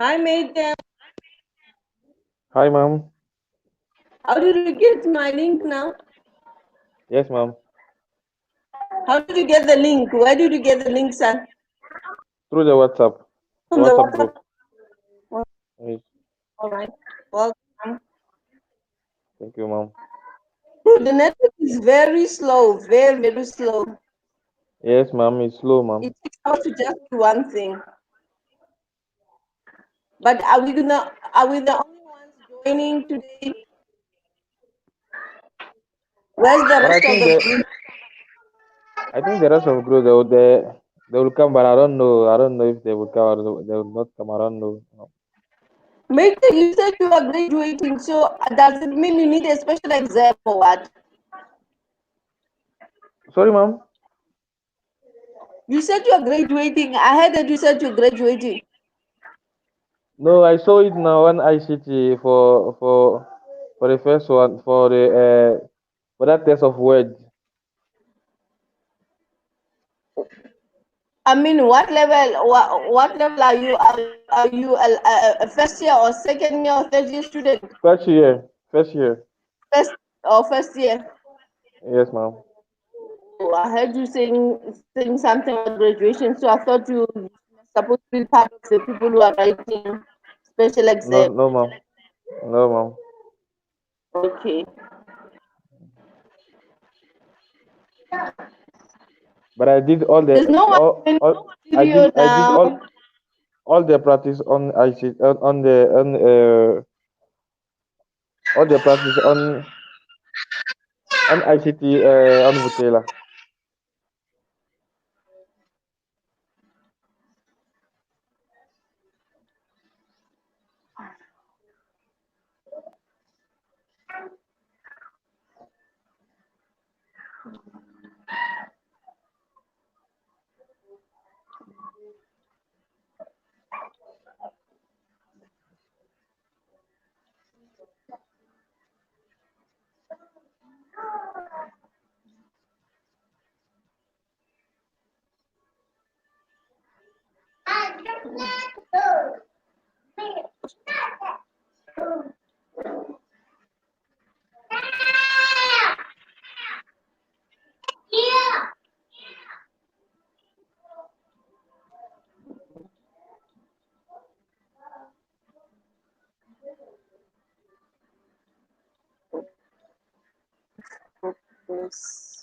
Hi, Madam. Hi, ma'am. How did you get my link now? Yes, ma'am. How did you get the link? Where did you get the link, son? Through the WhatsApp. From the WhatsApp Group. Yes. All right. Welcome. Thank you, ma'am. The network is very slow, very, very slow. Yes, ma'am. It's slow, ma'am. It takes out to just do one thing. But are we the only ones joining today? Where's the rest of the group? I think the rest of the group, They will come, but I don't know. I don't know if they will come or they will not come. I don't know. No. Maybe you said you are graduating, so does it mean you need a special exam or what? Sorry, ma'am. You said you are graduating. I heard that you said you're graduating. No, I saw it now on ICT for the first one for that test of words. I mean, what level? What level are you? Are you a first year or second year or third year student? First year. First year. First or first year? Yes, ma'am. Oh, I heard you saying something about graduation, so I thought you were supposed to be part of the people who are writing special No, exam. no, ma'am. No, ma'am. Okay. But I did all the There's no one in I studio did now. all the practice on ICT all the practice on ICT on Vutela. Yes.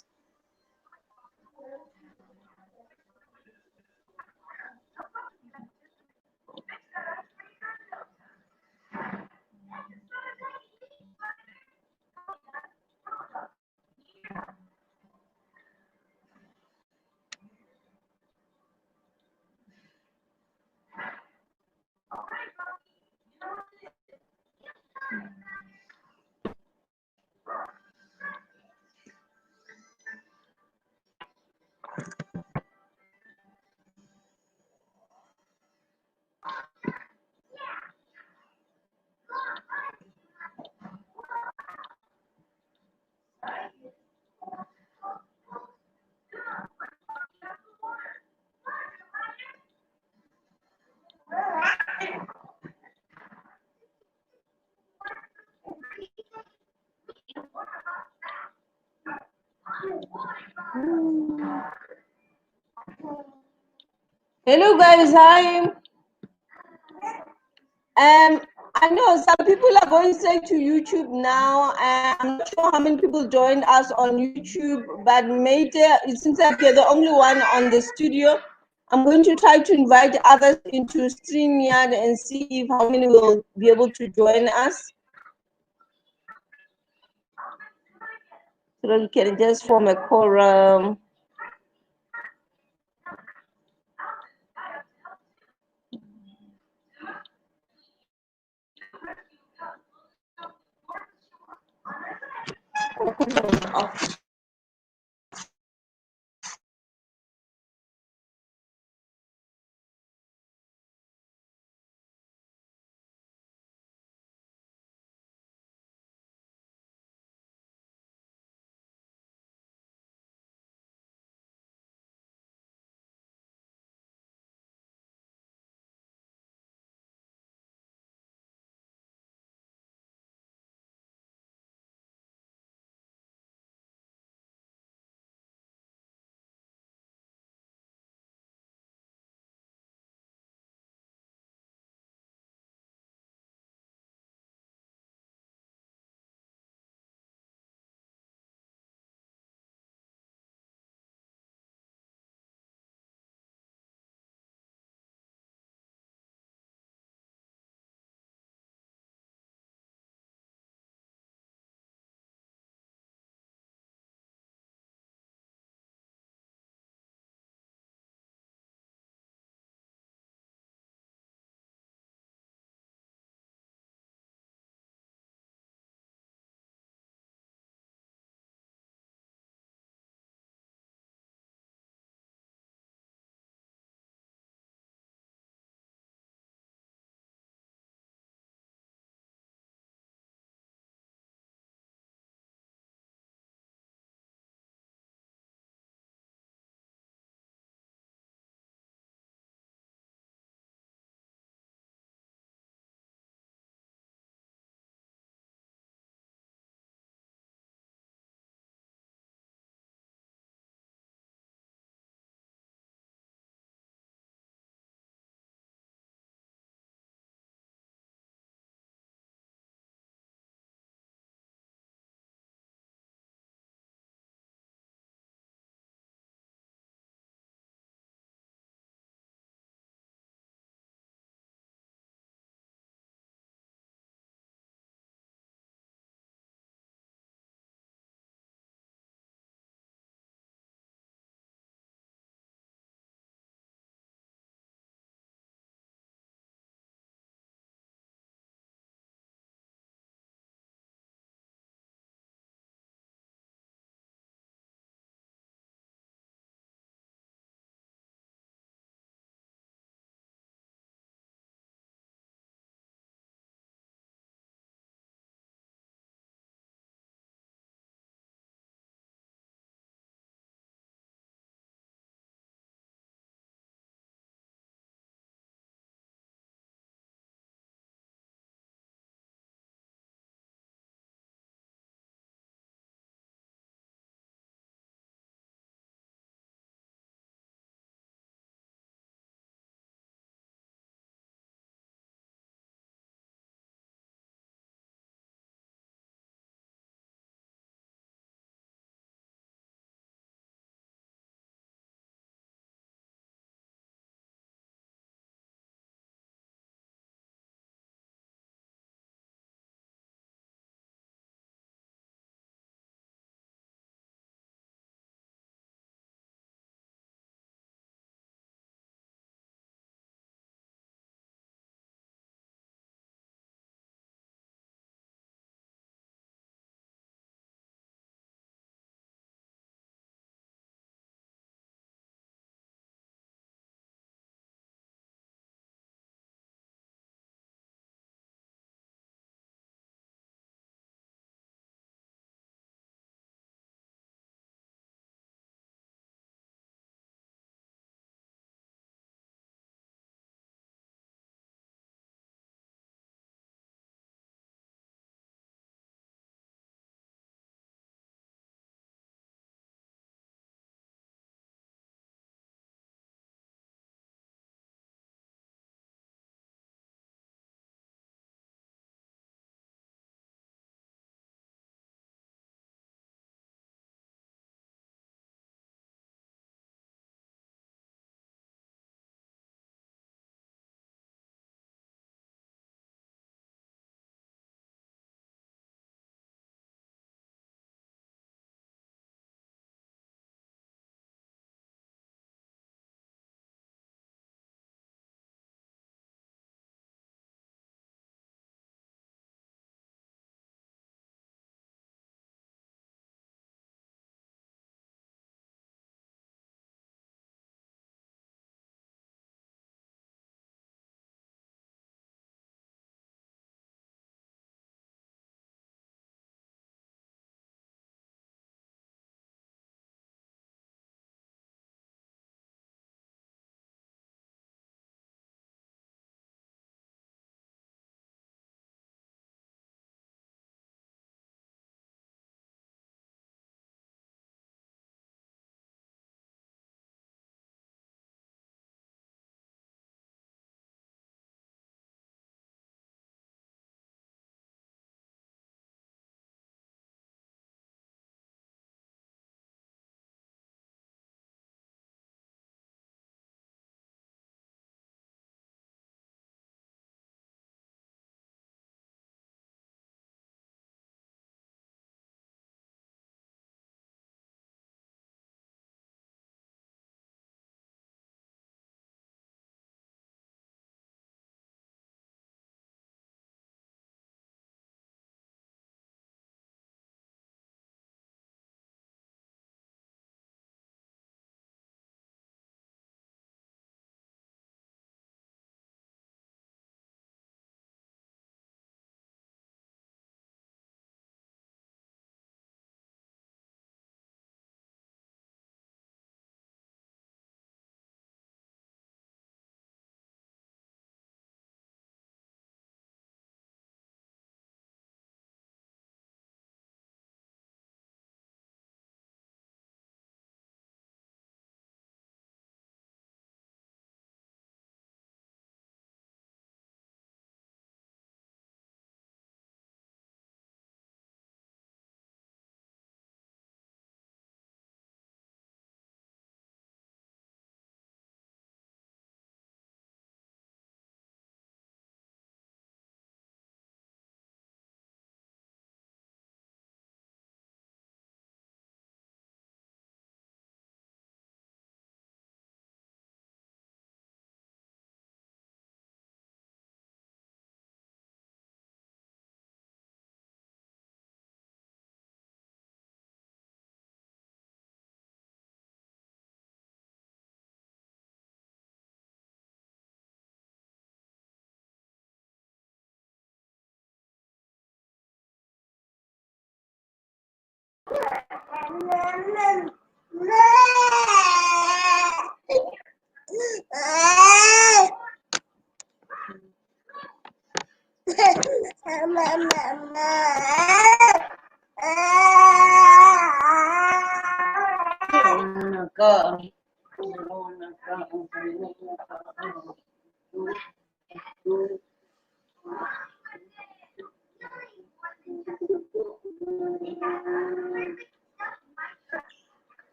Hello guys, hi. I know some people are going straight to YouTube now. I'm not sure how many people joined us on YouTube, but maybe it seems like you're the only one on the studio. I'm going to try to invite others into StreamYard and see if how many will be able to join us. So that we can just form a quorum.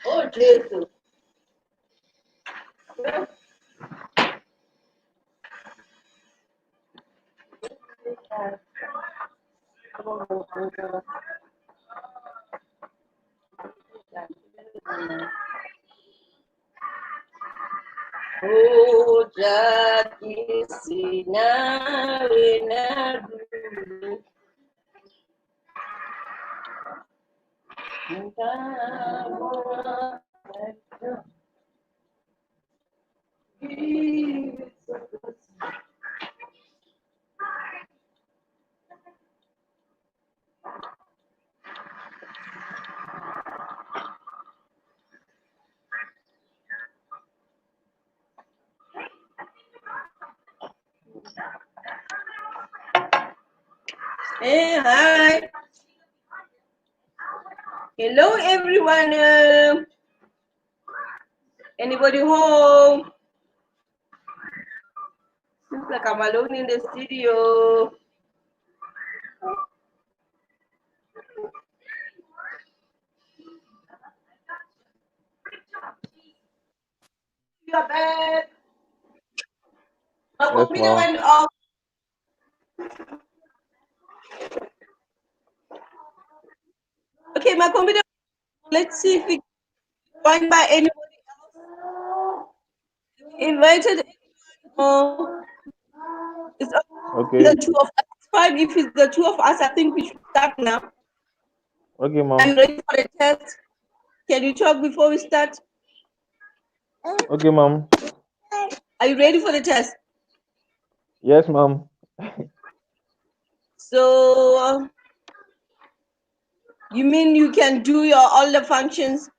Oh, Jesus. Oh, jadi sinar Hey, hi. Hello, everyone. Anybody home? Seems like I'm alone in the studio. You're back. My Yes, computer ma'am. went off. Okay, my computer. Let's see if we can join by anybody else. Invited. Oh, it's only Okay. the two of us. It's fine if it's the two of us. I think we should start now. Okay, Are you ma'am. ready for the test? Can you talk before we start? Okay, ma'am. Are you ready for the test? Yes, ma'am. So, you mean you can do your all the functions?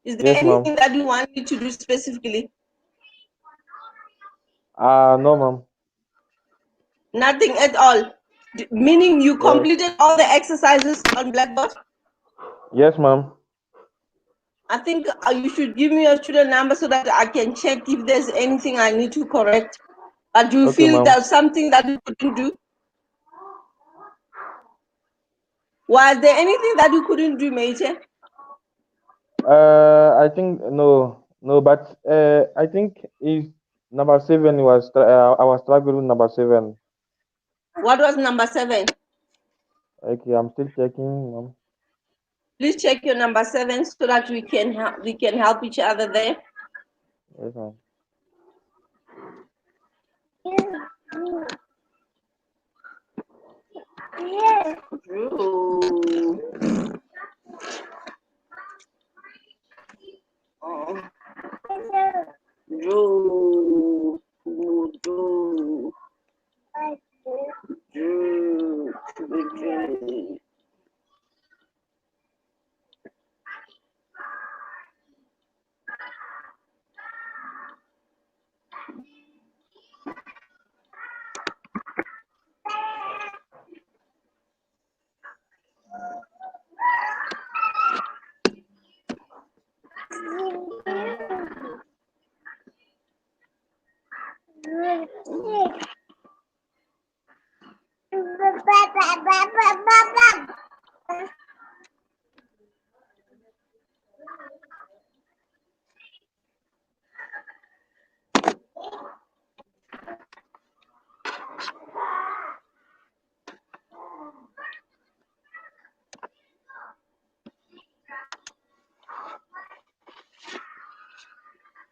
Is there Yes, ma'am. anything that you want me to do specifically? No, ma'am. Nothing at all. Meaning you Yes. completed all the exercises on Blackboard? Yes, ma'am. I think you should give me your student number so that I can check if there's anything I need to correct. But do you Okay, feel ma'am. there's something that you couldn't do? Was there anything that you couldn't do, Mate? I think no, but I think is number 7 was I was struggling with number 7. What was number 7? Okay, I'm still checking, ma'am. Please check your number 7 so that we can help each other there. Yes, ma'am. Drew. Oh. Drew. Drew. Drew. Drew.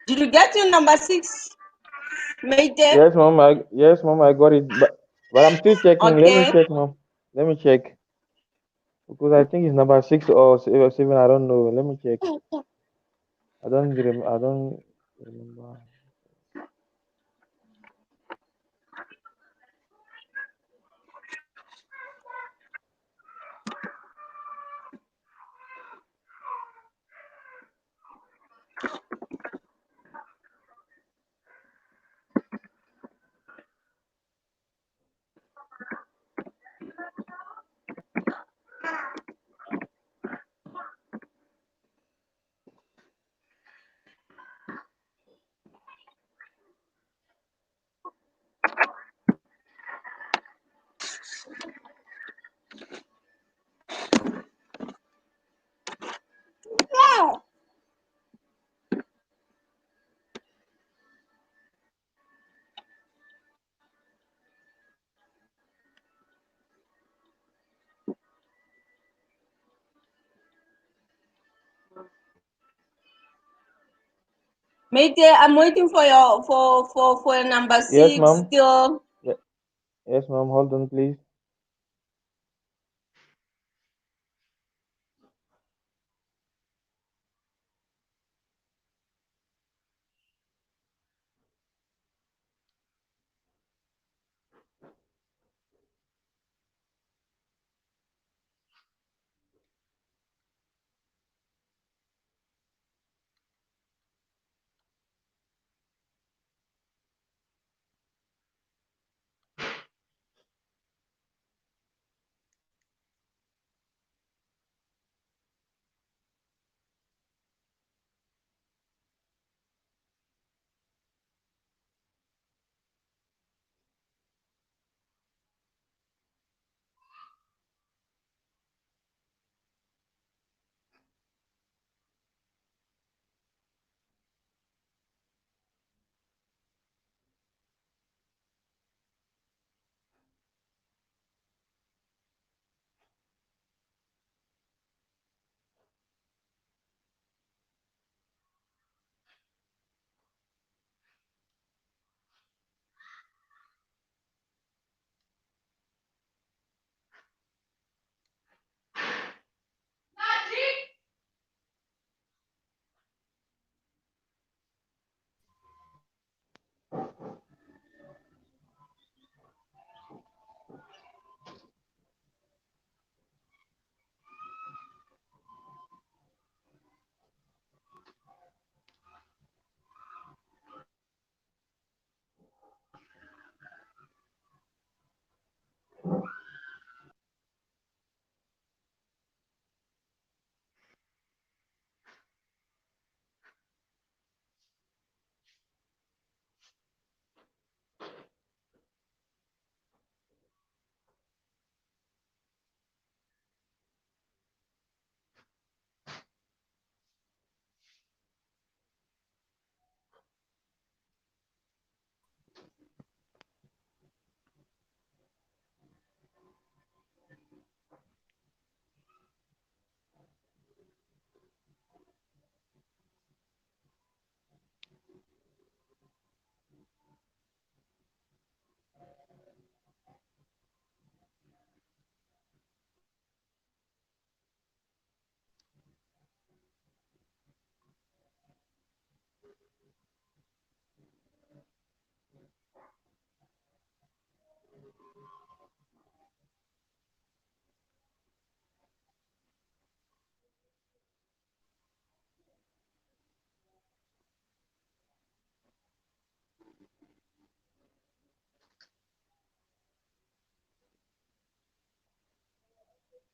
Did you get your number 6, mate? Yes, mom, I got it, but I'm still checking. Let me Okay. check, mom. Let me check because I think it's number 6 or 7. I don't know. Let me check. I don't remember. Mate, I'm waiting for your for number Yes, 6 mom. still. Ye- Yes, mom. Hold on, please.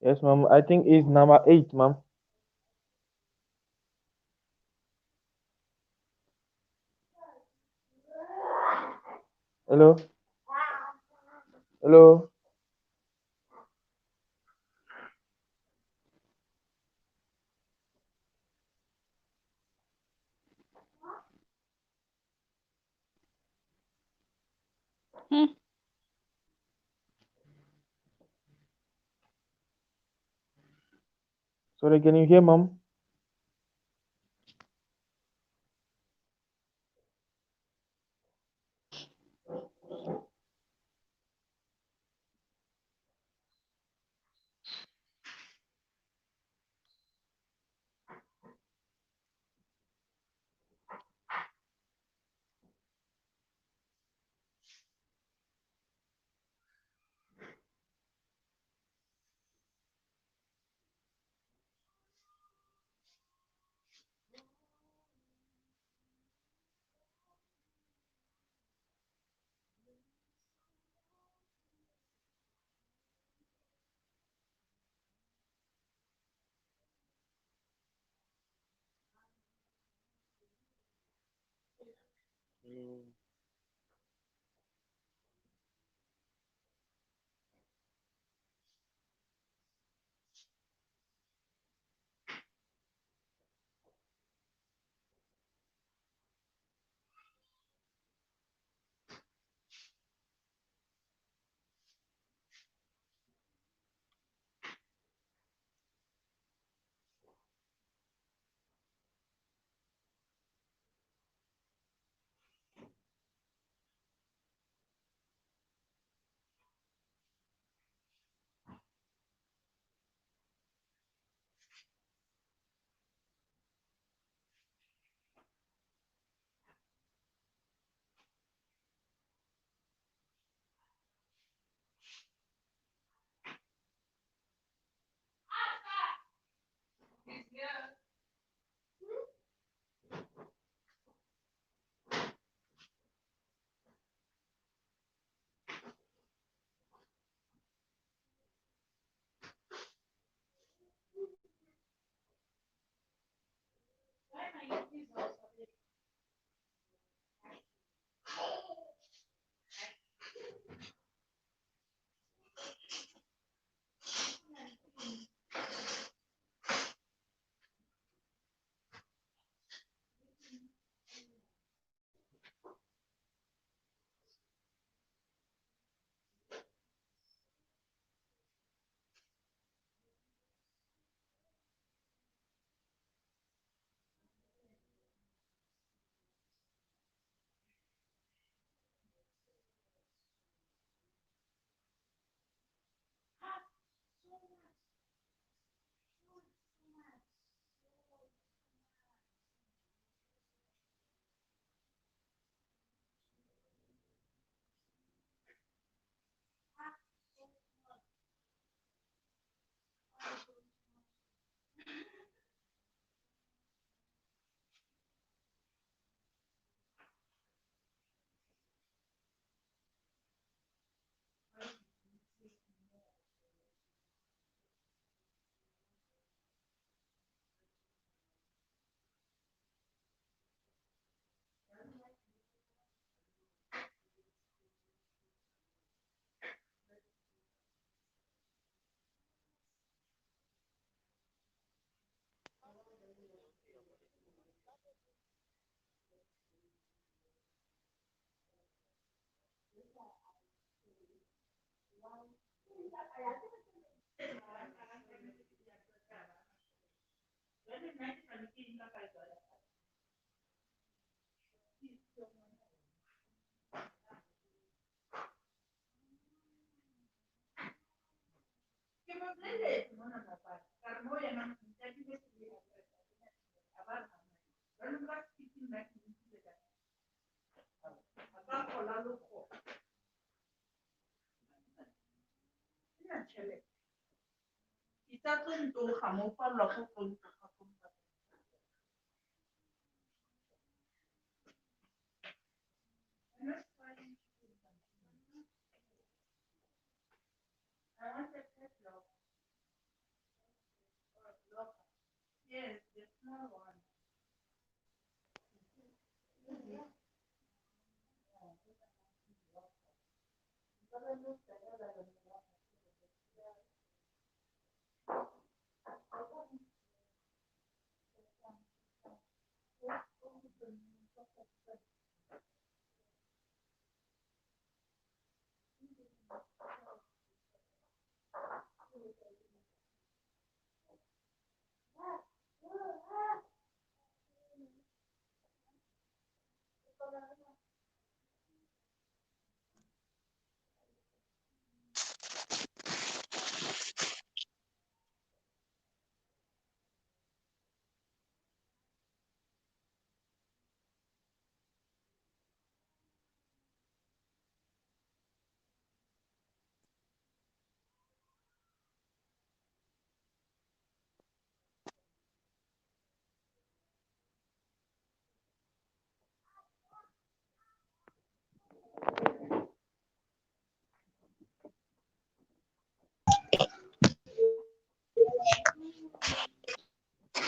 Yes, mom. I think it's number 8, mom. Hello, hello. Hmm. Sorry, can you hear, mom? Mm.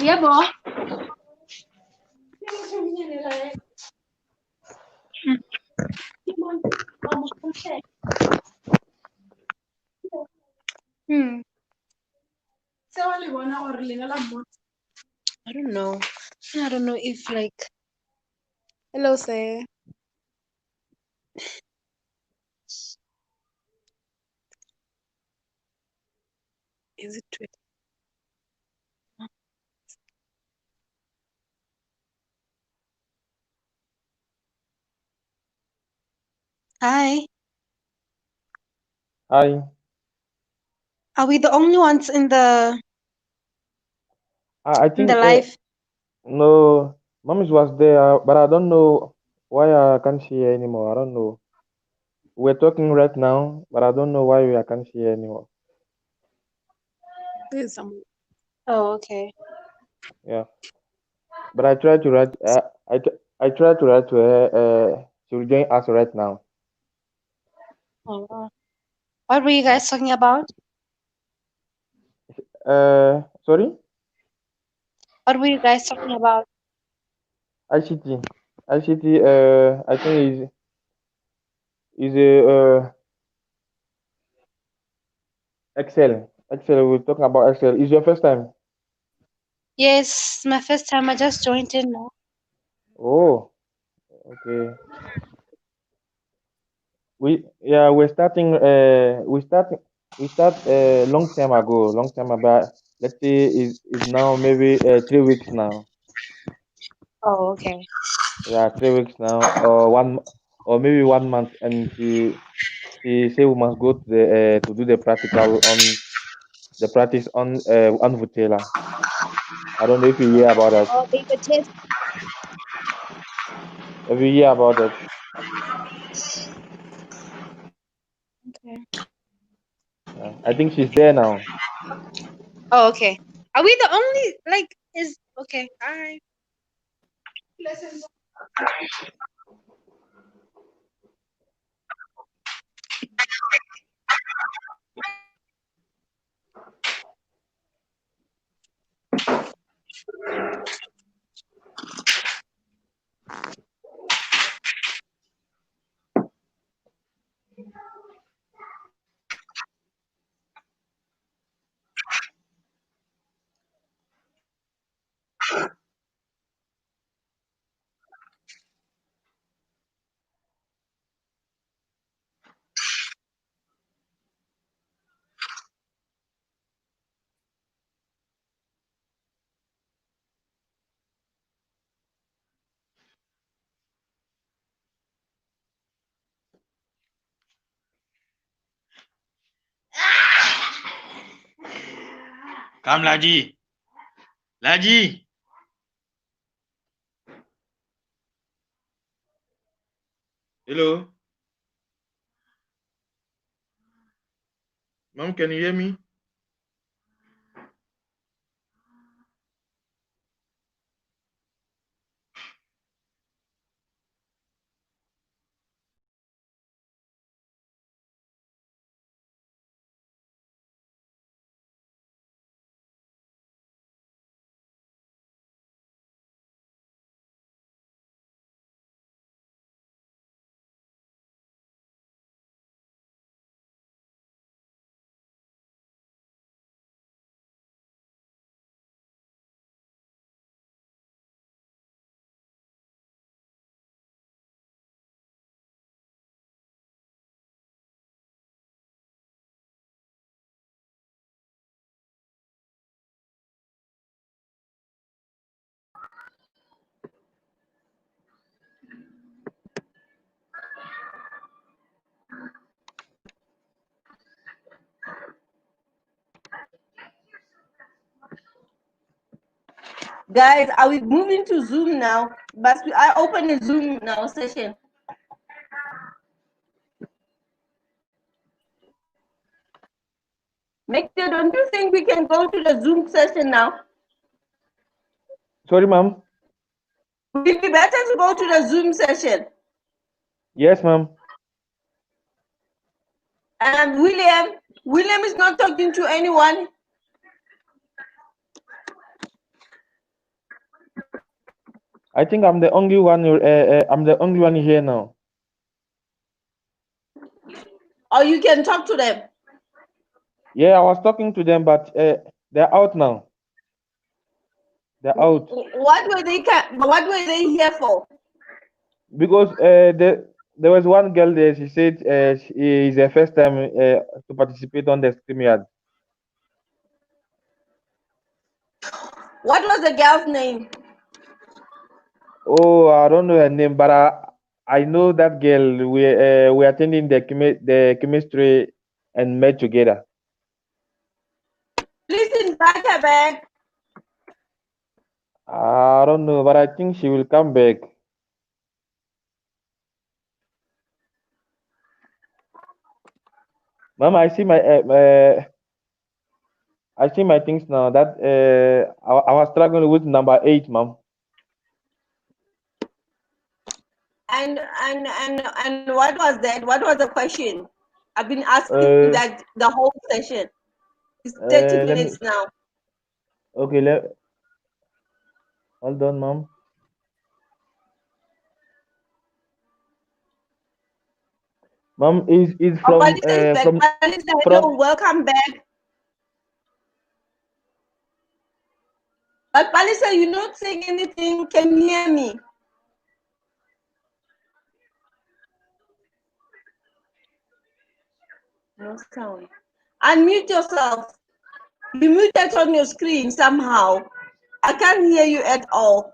Iya, Bo. I don't know. I don't know if like. Hello, sir. Is it 20? Hi. Hi. Are we the only ones in the I think live? no, Mommy was there, but I don't know why I can't see her anymore. I don't know. We're talking right now, but I don't know why I can't see her anymore. There's some. Oh, okay. Yeah, but I tried to write. I tried to write to her. She will join us right now. Oh, wow. What were you Yeah. guys talking about? Sorry, What were you guys talking about? ICT. ICT. I think is a Excel. Excel. We're talking about Excel. Is your first time? Yes, my first time. I just joined in now. Oh, okay. We're starting. We start long time ago. Long time about. Let's say is now maybe 3 weeks now. Oh, okay. Yeah, 3 weeks now, or or maybe 1 month. And she say we must go to the to do the practical on the practice on Vutela. I don't know if you hear about that. Oh, they were test. If you hear about that, Okay. yeah. I think she's there now. Oh, okay. Are we the only like? Is okay. All right. Come, Laji. Laji. Hello. Mom, can you hear me? Guys, are we moving to Zoom now? But I open a Zoom now session. Mekta, don't you think we can go to the Zoom session now? Sorry, ma'am. Would it be better to go to the Zoom session? Yes, ma'am. And William is not talking to anyone. I think I'm the only one. I'm the only one here now. Or you can talk to them. Yeah, I was talking to them, but they're out now. They're out What were they here for? because there was one girl there. She said she is her first time to participate on the StreamYard. What was the girl's name? Oh, I don't know her name, but I know that girl. We attending the chemistry and met together. Please invite her back. I don't know, but I think she will come back. Mom, I see my things now. That I was struggling with number 8, Mom. And what was that? What was the question? I've been asking Uh, that the whole session. It's 30 let me. minutes now. Okay, hold on, Mom. Mom is Oh, Palisa is back. from Palisa, from. hello, welcome back. But Palisa, you're not saying anything. Can you hear me? No sound. Unmute yourself. You muted on your screen somehow. I can't hear you at all.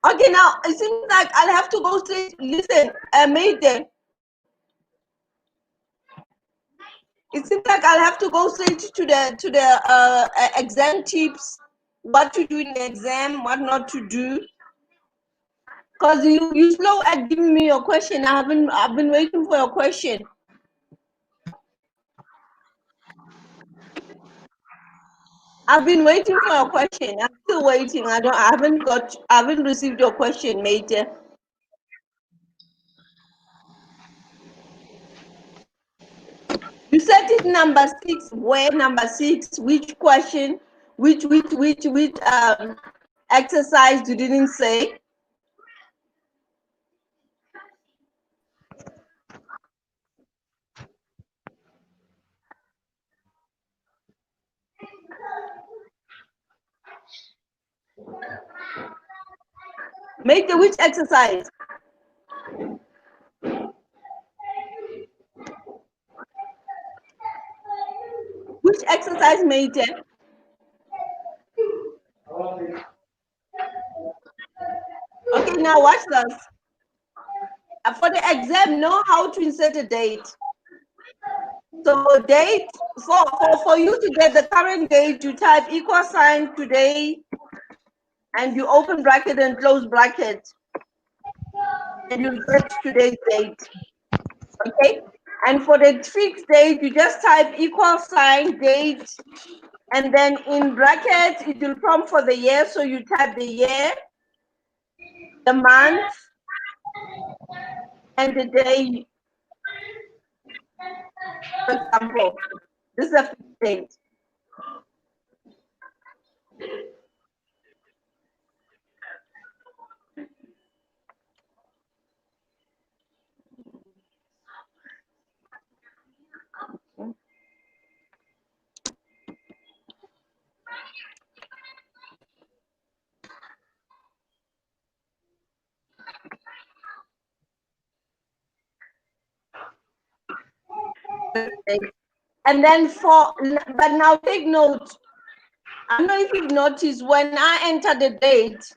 Okay, now it seems like I'll have to go straight. Listen, Mayday. It seems like I'll have to go straight to the exam tips, what to do in the exam, what not to do. Cause you slow at giving me your question. I've been waiting for your question. I've been waiting for your question. I'm still waiting. I haven't received your question, mate. You said it number 6. Where number 6? Which question? Which exercise you didn't say? Make the which exercise? Which exercise, mate? Okay, now watch this. For the exam, know how to insert a date. So date, for you to get the current date, you type equal sign today, and you open bracket and close bracket, and you get today's date. Okay? And for the fixed date, you just type equal sign date, and then in brackets, it will prompt for the year, so you type the year, the month, and the day. For example, this is a fixed date. And then but now take note. I don't know if you've noticed, when I enter the date,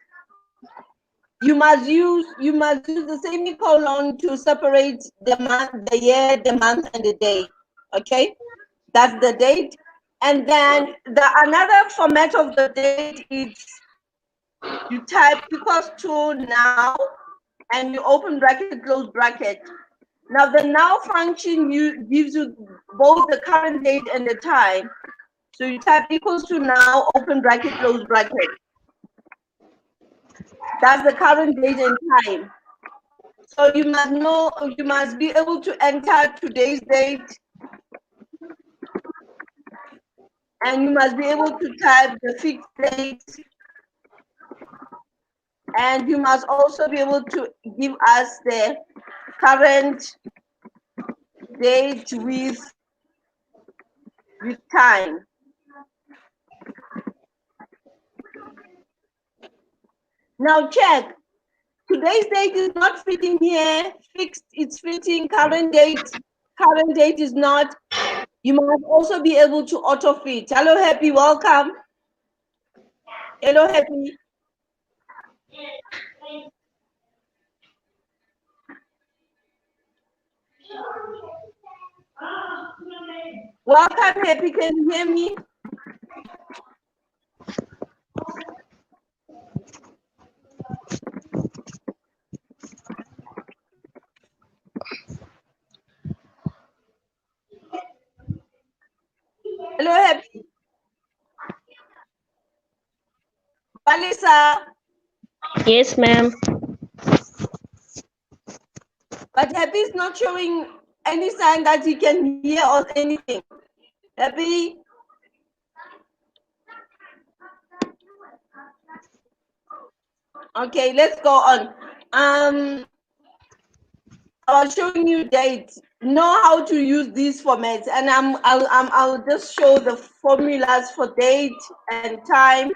you must use the semicolon to separate the month, the year, the month, and the day. Okay, that's the date. And then another format of the date is you type equals to now, and you open bracket, close bracket. Now the now function gives you both the current date and the time. So you type equals to now, open bracket, close bracket. That's the current date and time. So you must be able to enter today's date, and you must be able to type the fixed date, and you must also be able to give us the current date with time. Now check. Today's date is not fitting here. Fixed, it's fitting. Current date is not. You must also be able to auto fit. Hello, Happy, welcome. Hello, Happy. Welcome, Happy. Can you hear me? Hello, Happy. Valisa. Yes, ma'am. But Happy is not showing any sign that he can hear or anything. Happy. Okay, let's go on. I was showing you dates. Know how to use these formats, and I'll just show the formulas for date and time.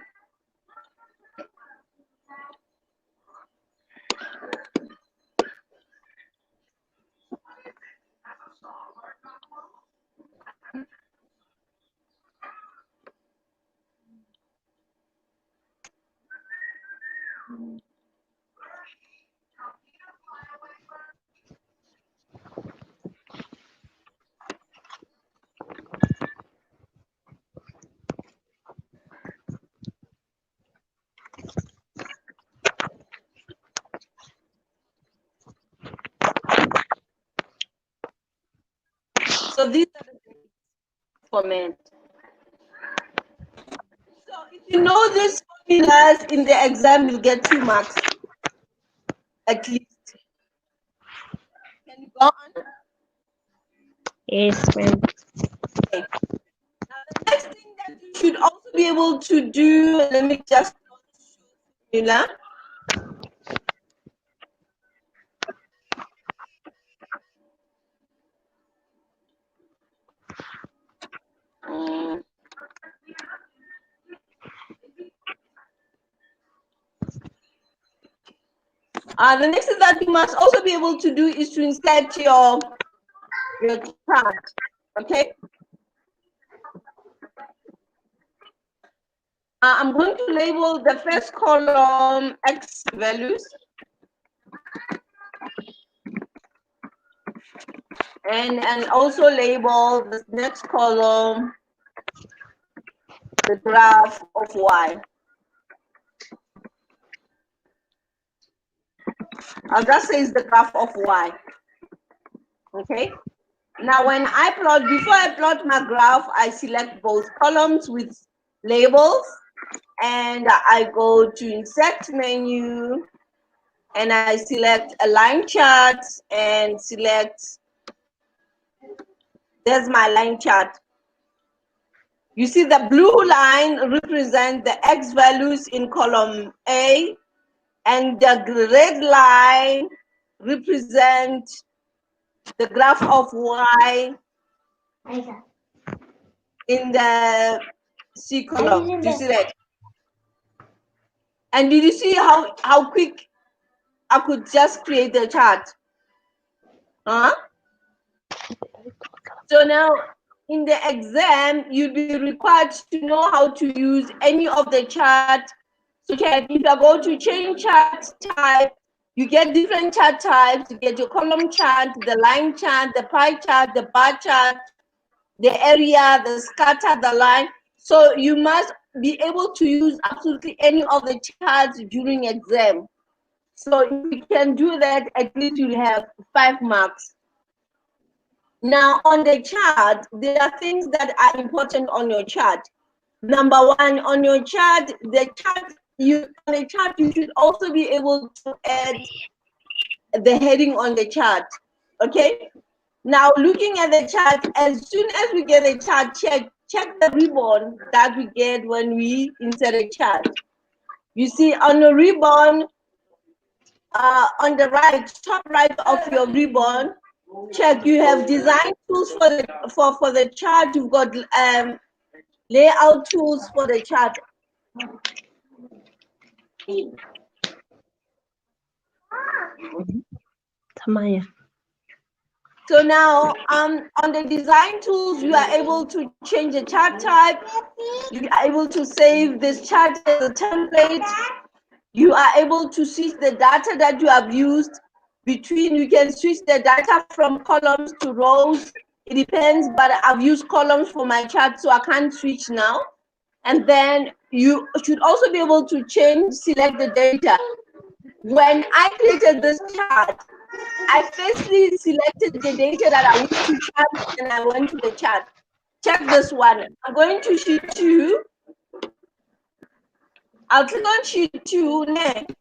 So these are the date format. So if you know these formulas in the exam, you'll get 2 marks at least. Can you go on? Yes, ma'am. Okay. Now the next thing that you should also be able to do, let me just formula. The next thing that you must also be able to do is to insert your chart. Okay. I'm going to label the first column X values, and also label the next column the graph of Y. I'll just say it's the graph of Y. Okay. Now, when I plot, before I plot my graph, I select both columns with labels, and I go to insert menu, and I select a line chart and select, there's my line chart. You see the blue line represents the X values in column A, and the red line represents the graph of Y in the C column. Do you see that? And did you see how quick I could just create the chart? Huh? So now in the exam, you'll be required to know how to use any of the chart. So if you go to change chart type, you get different chart types. You get your column chart, the line chart, the pie chart, the bar chart, the area, the scatter, the line. So you must be able to use absolutely any of the charts during exam. So if you can do that, at least you'll have 5 marks. Now on the chart, there are things that are important on your chart. Number one, on your chart, you should also be able to add the heading on the chart. Okay. Now looking at the chart, as soon as we get a chart, check the ribbon that we get when we insert a chart. You see on the ribbon, on the right, top right of your ribbon, check you have design tools for the chart. You've got layout tools for the chart. Tamaya. So now on the design tools, you are able to change the chart type. You are able to save this chart as a template. You are able to switch the data that you have used between. You can switch the data from columns to rows. It depends, but I've used columns for my chart, so I can't switch now. And then you should also be able to select the data. When I created this chart, I firstly selected the data that I wish to chart, and I went to the chart. Check this one. I'm going to sheet 2. I'll click on sheet 2 next.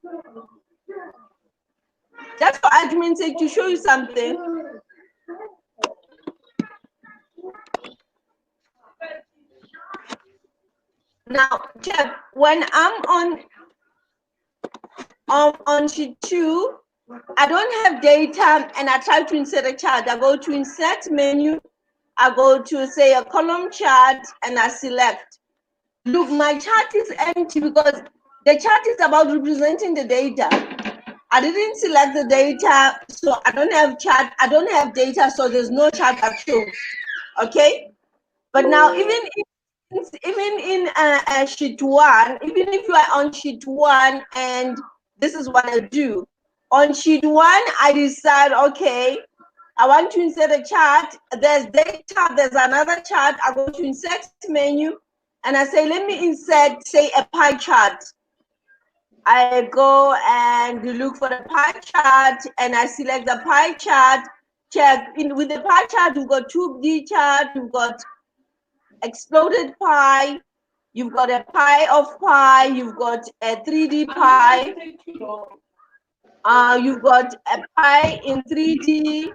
Just for argument's sake, to show you something. Now, check. When I'm on sheet 2, I don't have data, and I try to insert a chart. I go to insert menu. I go to say a column chart, and I select. Look, my chart is empty because the chart is about representing the data. I didn't select the data, so I don't have chart. I don't have data, so there's no chart that shows. Okay, but now even in sheet 1, even if you are on sheet 1, and this is what I do. On sheet 1, I decide, okay, I want to insert a chart. There's data, there's another chart. I go to insert menu, and I say, let me insert, say, a pie chart. I go and look for the pie chart, and I select the pie chart. Check in with the pie chart. You've got 2D chart. You've got exploded pie. You've got a pie of pie. You've got a 3D pie. You've got a pie in 3D.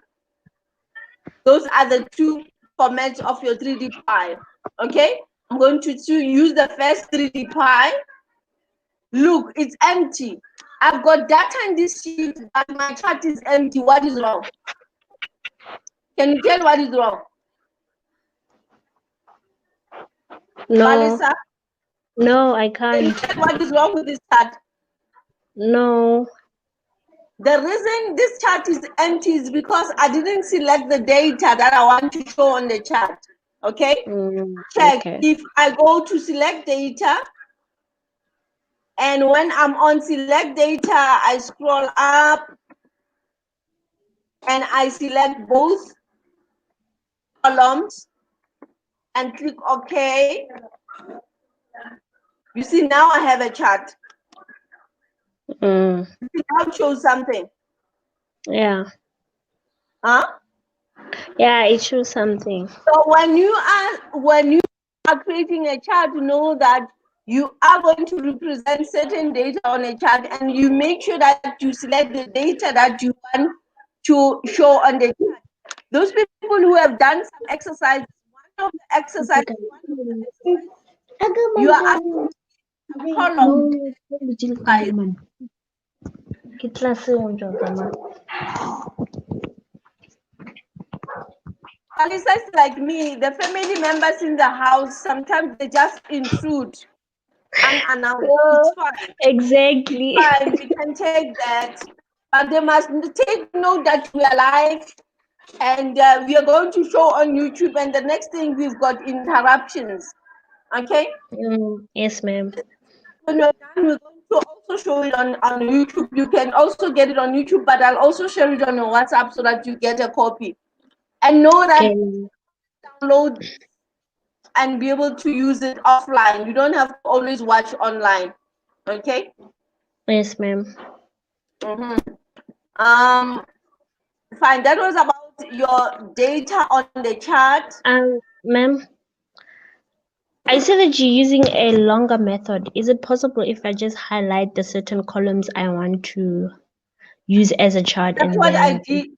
Those are the 2 formats of your 3D pie. Okay, I'm going to use the first 3D pie. Look, it's empty. I've got data in this sheet, but my chart is empty. What is wrong? Can you tell what is wrong? No. Melissa? No, I Can you can't. tell what is wrong with this chart? No. The reason this chart is empty is because I didn't select the data that I want to show on the chart. Okay? Check. Okay. If I go to select data, and when I'm on select data, I scroll up and I select both columns and click OK. You see, now I have a chart. Mm. Now it shows something. Yeah. Huh? Yeah, it shows something. So when you are creating a chart, know that you are going to represent certain data on a chart, and you make sure that you select the data that you want to show on the chart. Those people who have done some exercises, one of the exercises, you are asking a column size. Alisa, like me, the family members in the house, sometimes they just intrude unannounced. It's fine. Exactly. It's fine. We can take that. But they must take note that we are live, and we are going to show on YouTube, and the next thing we've got interruptions. Okay? Yes, ma'am. When we're done, we're going to also show it on YouTube. You can also get it on YouTube, but I'll also share it on your WhatsApp so that you get a copy. And know that download and be able to use it offline. You don't have to always watch online. Okay? Yes, ma'am. Fine. That was about your data on the chart. Ma'am, I see that you're using a longer method. Is it possible if I just highlight the certain columns I want to use as a chart? That's what I did.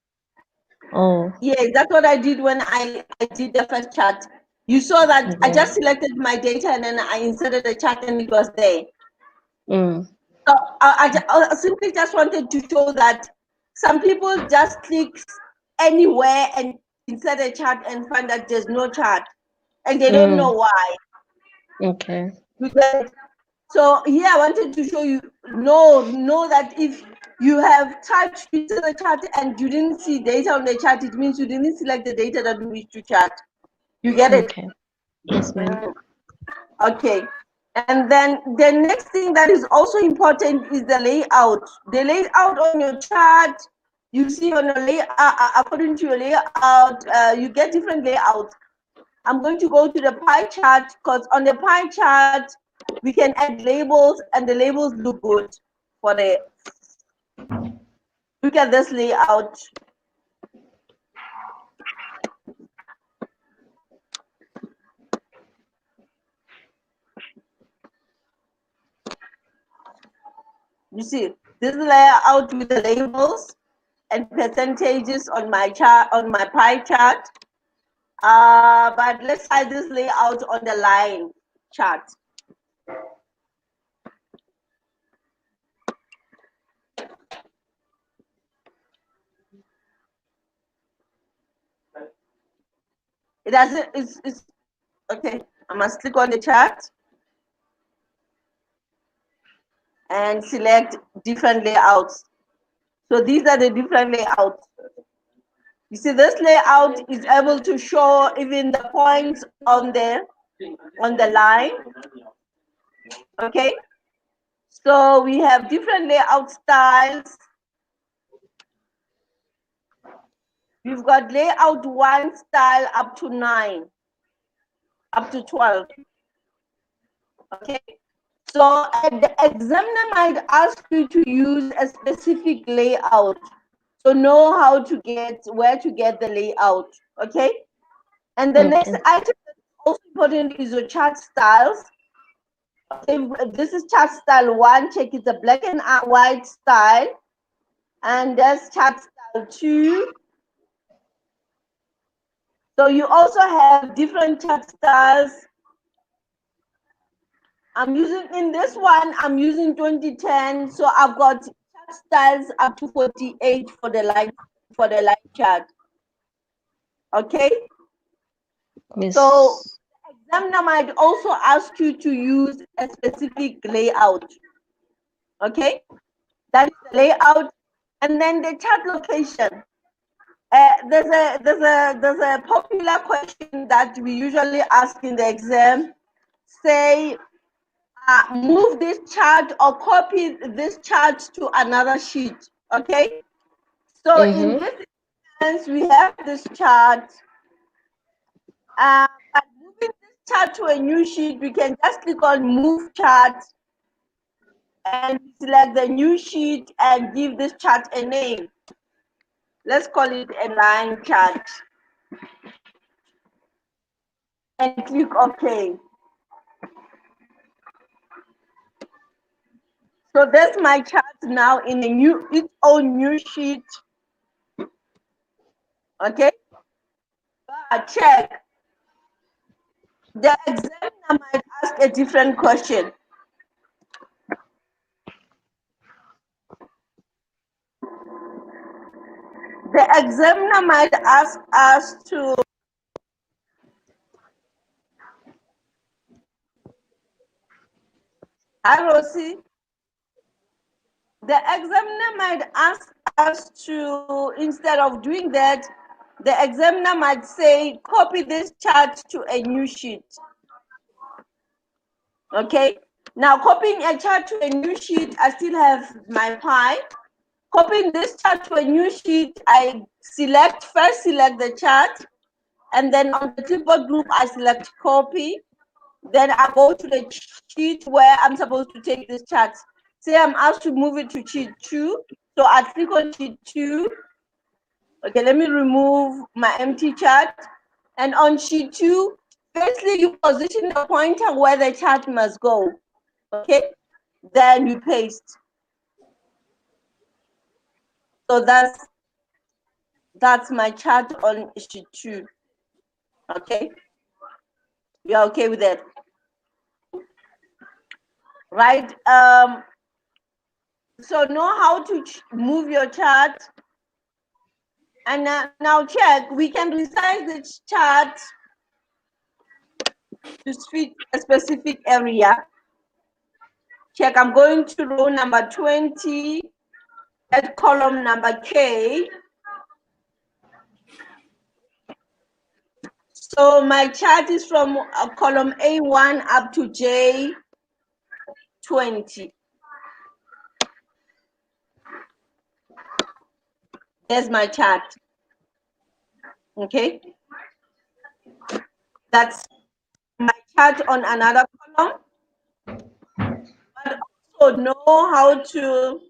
Oh. Yes, that's what I did when I did the first chart. You saw that I just selected my data and then I inserted a chart and it was there. So I simply just wanted to show that some people just click anywhere and insert a chart and find that there's no chart, and they don't know why. Okay. So here I wanted to show you, know that if you have touched into the chart and you didn't see data on the chart, it means you didn't select the data that you wish to chart. You get it? Okay. Yes, ma'am. Okay. And then the next thing that is also important is the layout. The layout on your chart, you see on your layout, according to your layout, you get different layouts. I'm going to go to the pie chart because on the pie chart, we can add labels and the labels look good for the, look at this layout. You see, this layout with the labels and percentages on my chart, on my pie chart. But let's try this layout on the line chart. It doesn't, it's okay. I must click on the chart and select different layouts. So these are the different layouts. You see, this layout is able to show even the points on the line. Okay. So we have different layout styles. We've got layout 1 style up to 9, up to 12. Okay. So the examiner might ask you to use a specific layout. So know how to get, where to get the layout. Okay. And the next Okay. item that's also important is your chart styles. Okay, this is chart style 1. Check, it's a black and white style. And that's chart style 2. So you also have different chart styles. I'm using, in this one, I'm using 2010. So I've got chart styles up to 48 for the line chart. Okay. Yes. So examiner might also ask you to use a specific layout. Okay, that is the layout, and then the chart location. There's a popular question that we usually ask in the exam. Say, move this chart or copy this chart to another sheet. Okay, so in this instance, we have this chart. By moving this chart to a new sheet, we can just click on Move Chart and select the new sheet and give this chart a name. Let's call it a line chart. And click OK. So that's my chart now in a new, its own new sheet. Okay. Check. The examiner might ask a different question. The examiner might ask us to hi Rosie. The examiner might ask us to, instead of doing that, the examiner might say, copy this chart to a new sheet. Okay. Now, copying a chart to a new sheet, I still have my pie. Copying this chart to a new sheet, I first select the chart, and then on the clipboard group, I select copy. Then I go to the sheet where I'm supposed to take this chart. Say I'm asked to move it to sheet 2, so I click on sheet 2. Okay, let me remove my empty chart. And on sheet 2, firstly, you position the pointer where the chart must go. Okay, then you paste. So that's my chart on sheet 2. Okay, you're okay with that, right? So know how to move your chart. And now check, we can resize the chart to fit a specific area. Check, I'm going to row number 20. at column number K. So my chart is from column A1 up to J20. There's my chart. Okay. That's my chart on another column. But also know how to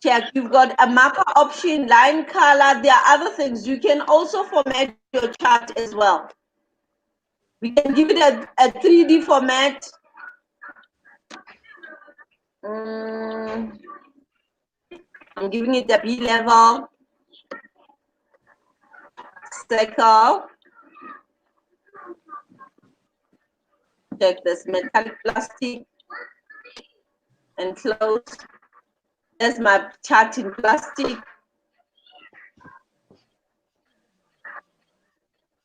check. You've got a marker option, line color. There are other things. You can also format your chart as well. We can give it a 3D format. I'm giving it a B level. Circle. Check this metallic plastic and close. There's my chart in plastic.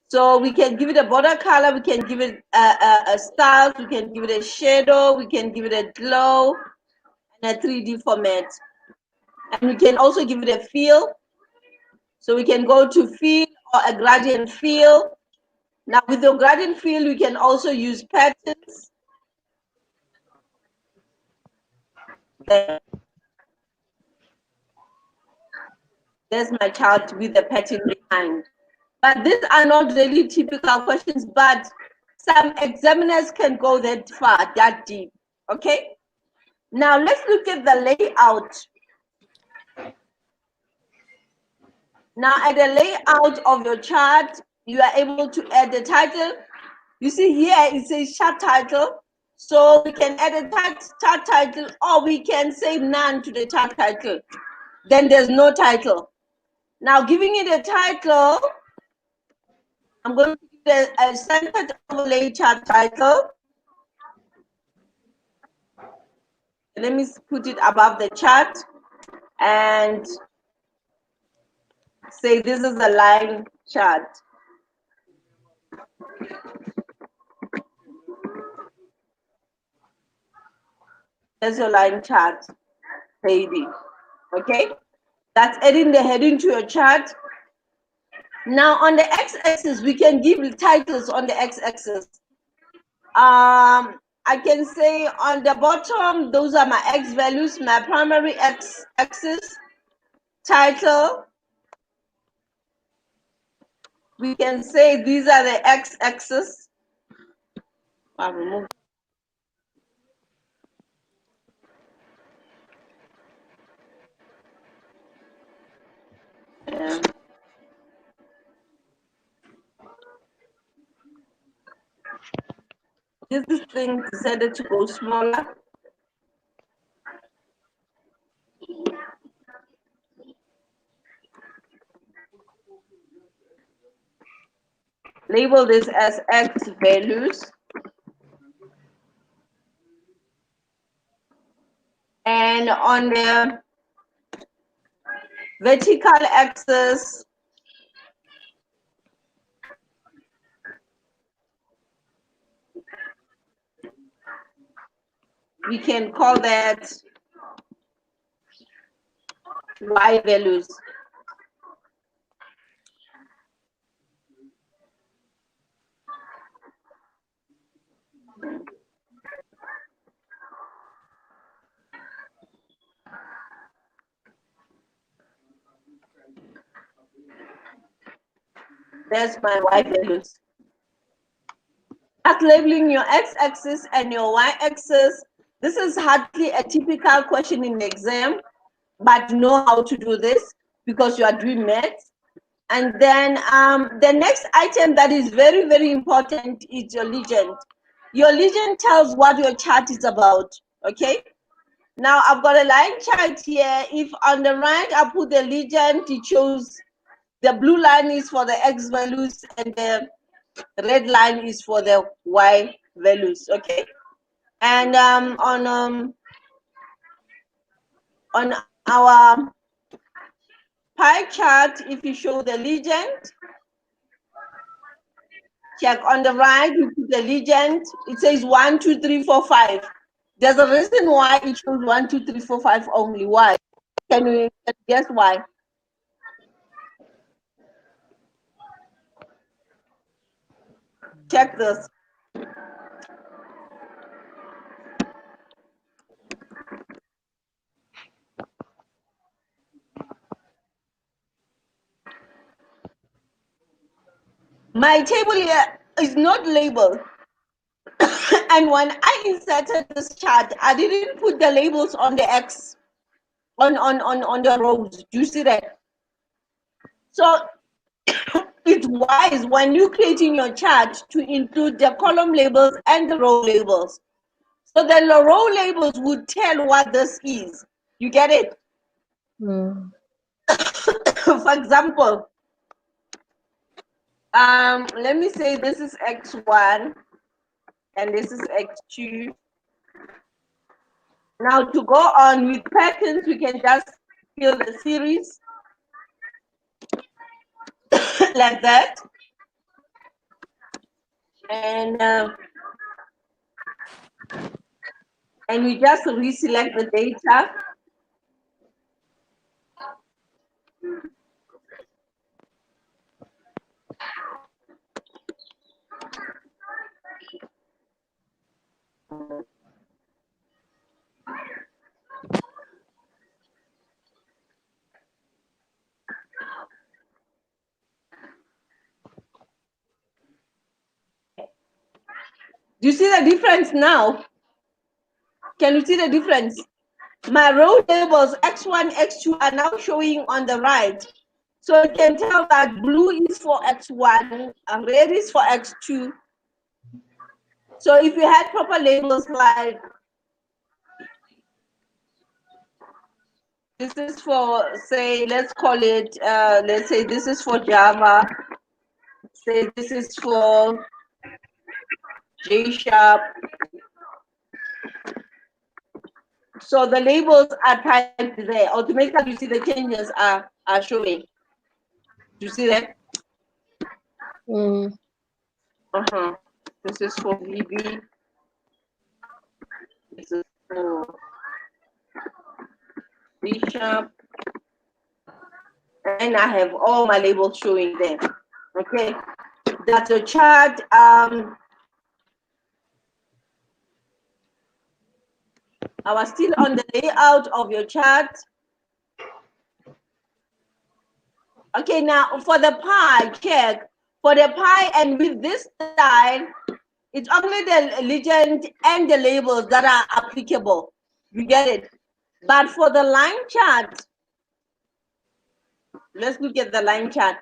So we can give it a border color, we can give it a style, we can give it a shadow, we can give it a glow, and a 3D format. And we can also give it a feel. So we can go to feel or a gradient feel. Now with the gradient feel, we can also use patterns. There's my chart with the pattern behind. But these are not really typical questions, but some examiners can go that far, that deep, okay? Now let's look at the layout. Now at the layout of your chart, you are able to add the title. You see here, it says chart title. So we can add a chart title, or we can say none to the chart title. Then there's no title. Now giving it a title, I'm going to give a centered overlay chart title. Let me put it above the chart and say this is a line chart. There's your line chart, baby. Okay, that's adding the heading to your chart. Now on the x-axis, we can give titles on the x-axis. I can say on the bottom, those are my x values, my primary x-axis title. We can say these are the x-axis. I'll remove. This thing decided to go smaller. Label this as x values. And on the vertical axis, we can call that y values. That's my y values. As labeling your x-axis and your y-axis, this is hardly a typical question in the exam, but you know how to do this because you are doing maths. And then the next item that is very, very important is your legend. Your legend tells what your chart is about, okay? Now I've got a line chart here. If on the right I put the legend, it shows the blue line is for the x values and the red line is for the y values, okay? And on our pie chart, if you show the legend, Check on the right, you put the legend. It says 1, 2, 3, 4, 5. There's a reason why it shows 1, 2, 3, 4, 5 only. Why? Can you guess why? Check this. My table here is not labeled. And when I inserted this chart, I didn't put the labels on the X, on the rows. Do you see that? So it's wise when you're creating your chart to include the column labels and the row labels. So the row labels would tell what this is. You get it? Mm. For example, let me say this is X1 and this is X2. Now to go on with patterns, we can just fill the series like that. And we just reselect the data. Do you see the difference now? Can you see the difference? My row labels X1, X2 are now showing on the right. So you can tell that blue is for X1 and red is for X2. So if you had proper labels like this is for, say, let's call it, let's say this is for Java, say this is for J Sharp. So the labels are typed there. Automatically, you see the changes are showing. Do you see that? Mm. This is for VB. This is for C Sharp. And I have all my labels showing there. Okay, that's a chart. I was still on the layout of your chart. Okay, now for the pie, check. For the pie and with this style, it's only the legend and the labels that are applicable. You get it? But for the line chart, let's look at the line chart.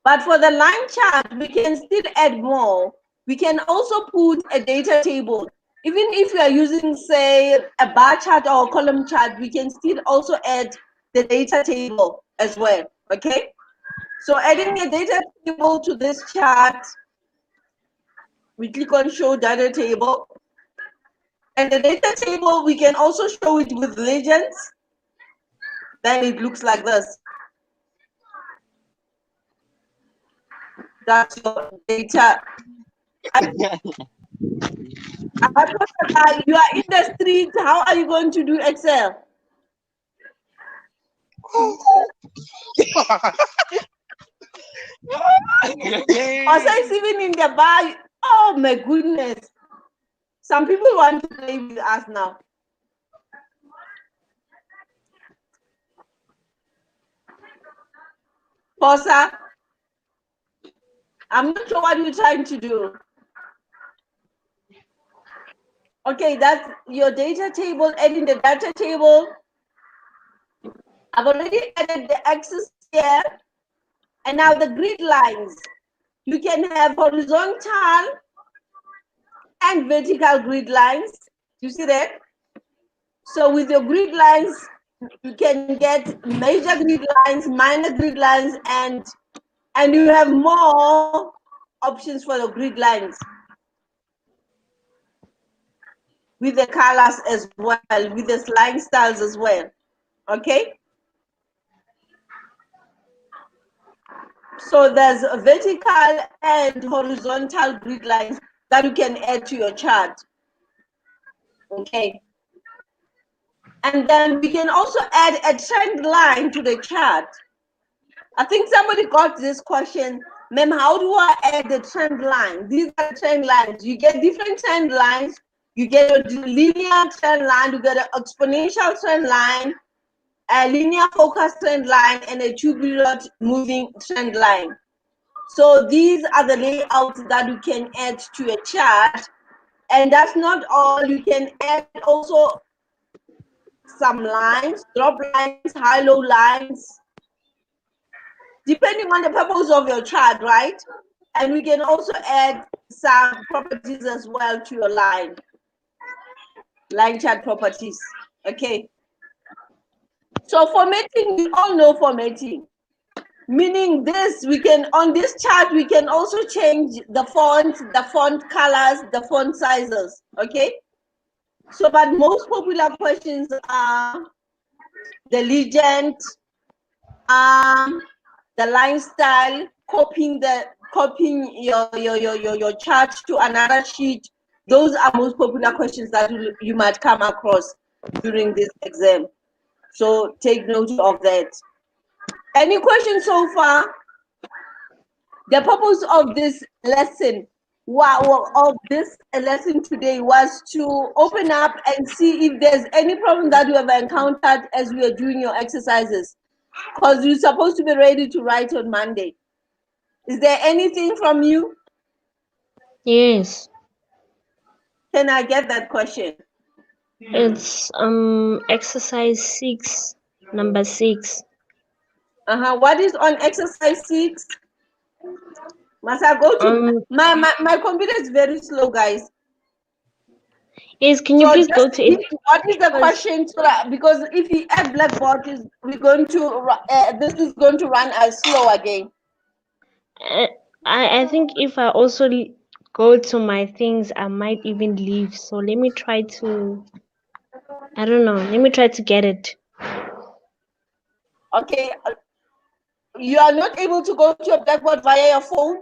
But for the line chart, we can still add more. We can also put a data table. Even if you are using, say, a bar chart or a column chart, we can still also add the data table as well, okay? So adding a data table to this chart, we click on show data table. And the data table, we can also show it with legends. Then it looks like this. That's your data. You are in the street. How are you going to do Excel? Also, it's even in the bar. Oh my goodness. Some people want to play with us now. Posa, I'm not sure what you're trying to do. Okay, that's your data table, adding the data table. I've already added the axis here. And now the grid lines. You can have horizontal and vertical grid lines. You see that? So with your grid lines, you can get major grid lines, minor grid lines, and you have more options for the grid lines with the colors as well, with the line styles as well. Okay? So there's a vertical and horizontal grid lines that you can add to your chart. Okay. And then we can also add a trend line to the chart. I think somebody got this question, ma'am, how do I add the trend line? These are trend lines. You get different trend lines. You get a linear trend line, you get an exponential trend line, a linear focus trend line, and a tubular moving trend line. So these are the layouts that you can add to a chart. And that's not all. You can add also some lines, drop lines, high-low lines, depending on the purpose of your chart, right? And we can also add some properties as well to your line chart properties. Okay. So formatting, we all know formatting. Meaning this, we can, on this chart, we can also change the font colors, the font sizes, okay? So, but most popular questions are the legend, the line style, copying your chart to another sheet. Those are most popular questions that you might come across during this exam. So take note of that. Any questions so far? The purpose of this lesson, of this lesson today, was to open up and see if there's any problem that you have encountered as we are doing your exercises, because you're supposed to be ready to write on Monday. Is there anything from you? Yes. Can I get that question? It's exercise 6, number 6. What is on exercise 6? Must I go to my computer is very slow, guys. Yes, can you So please go just to it? what is the question? So that, because if we add Blackboard, we're going to this is going to run as slow again. I think if I also go to my things, I might even leave. So let me try to. I don't know. Let me try to get it. Okay, you are not able to go to your Blackboard via your phone.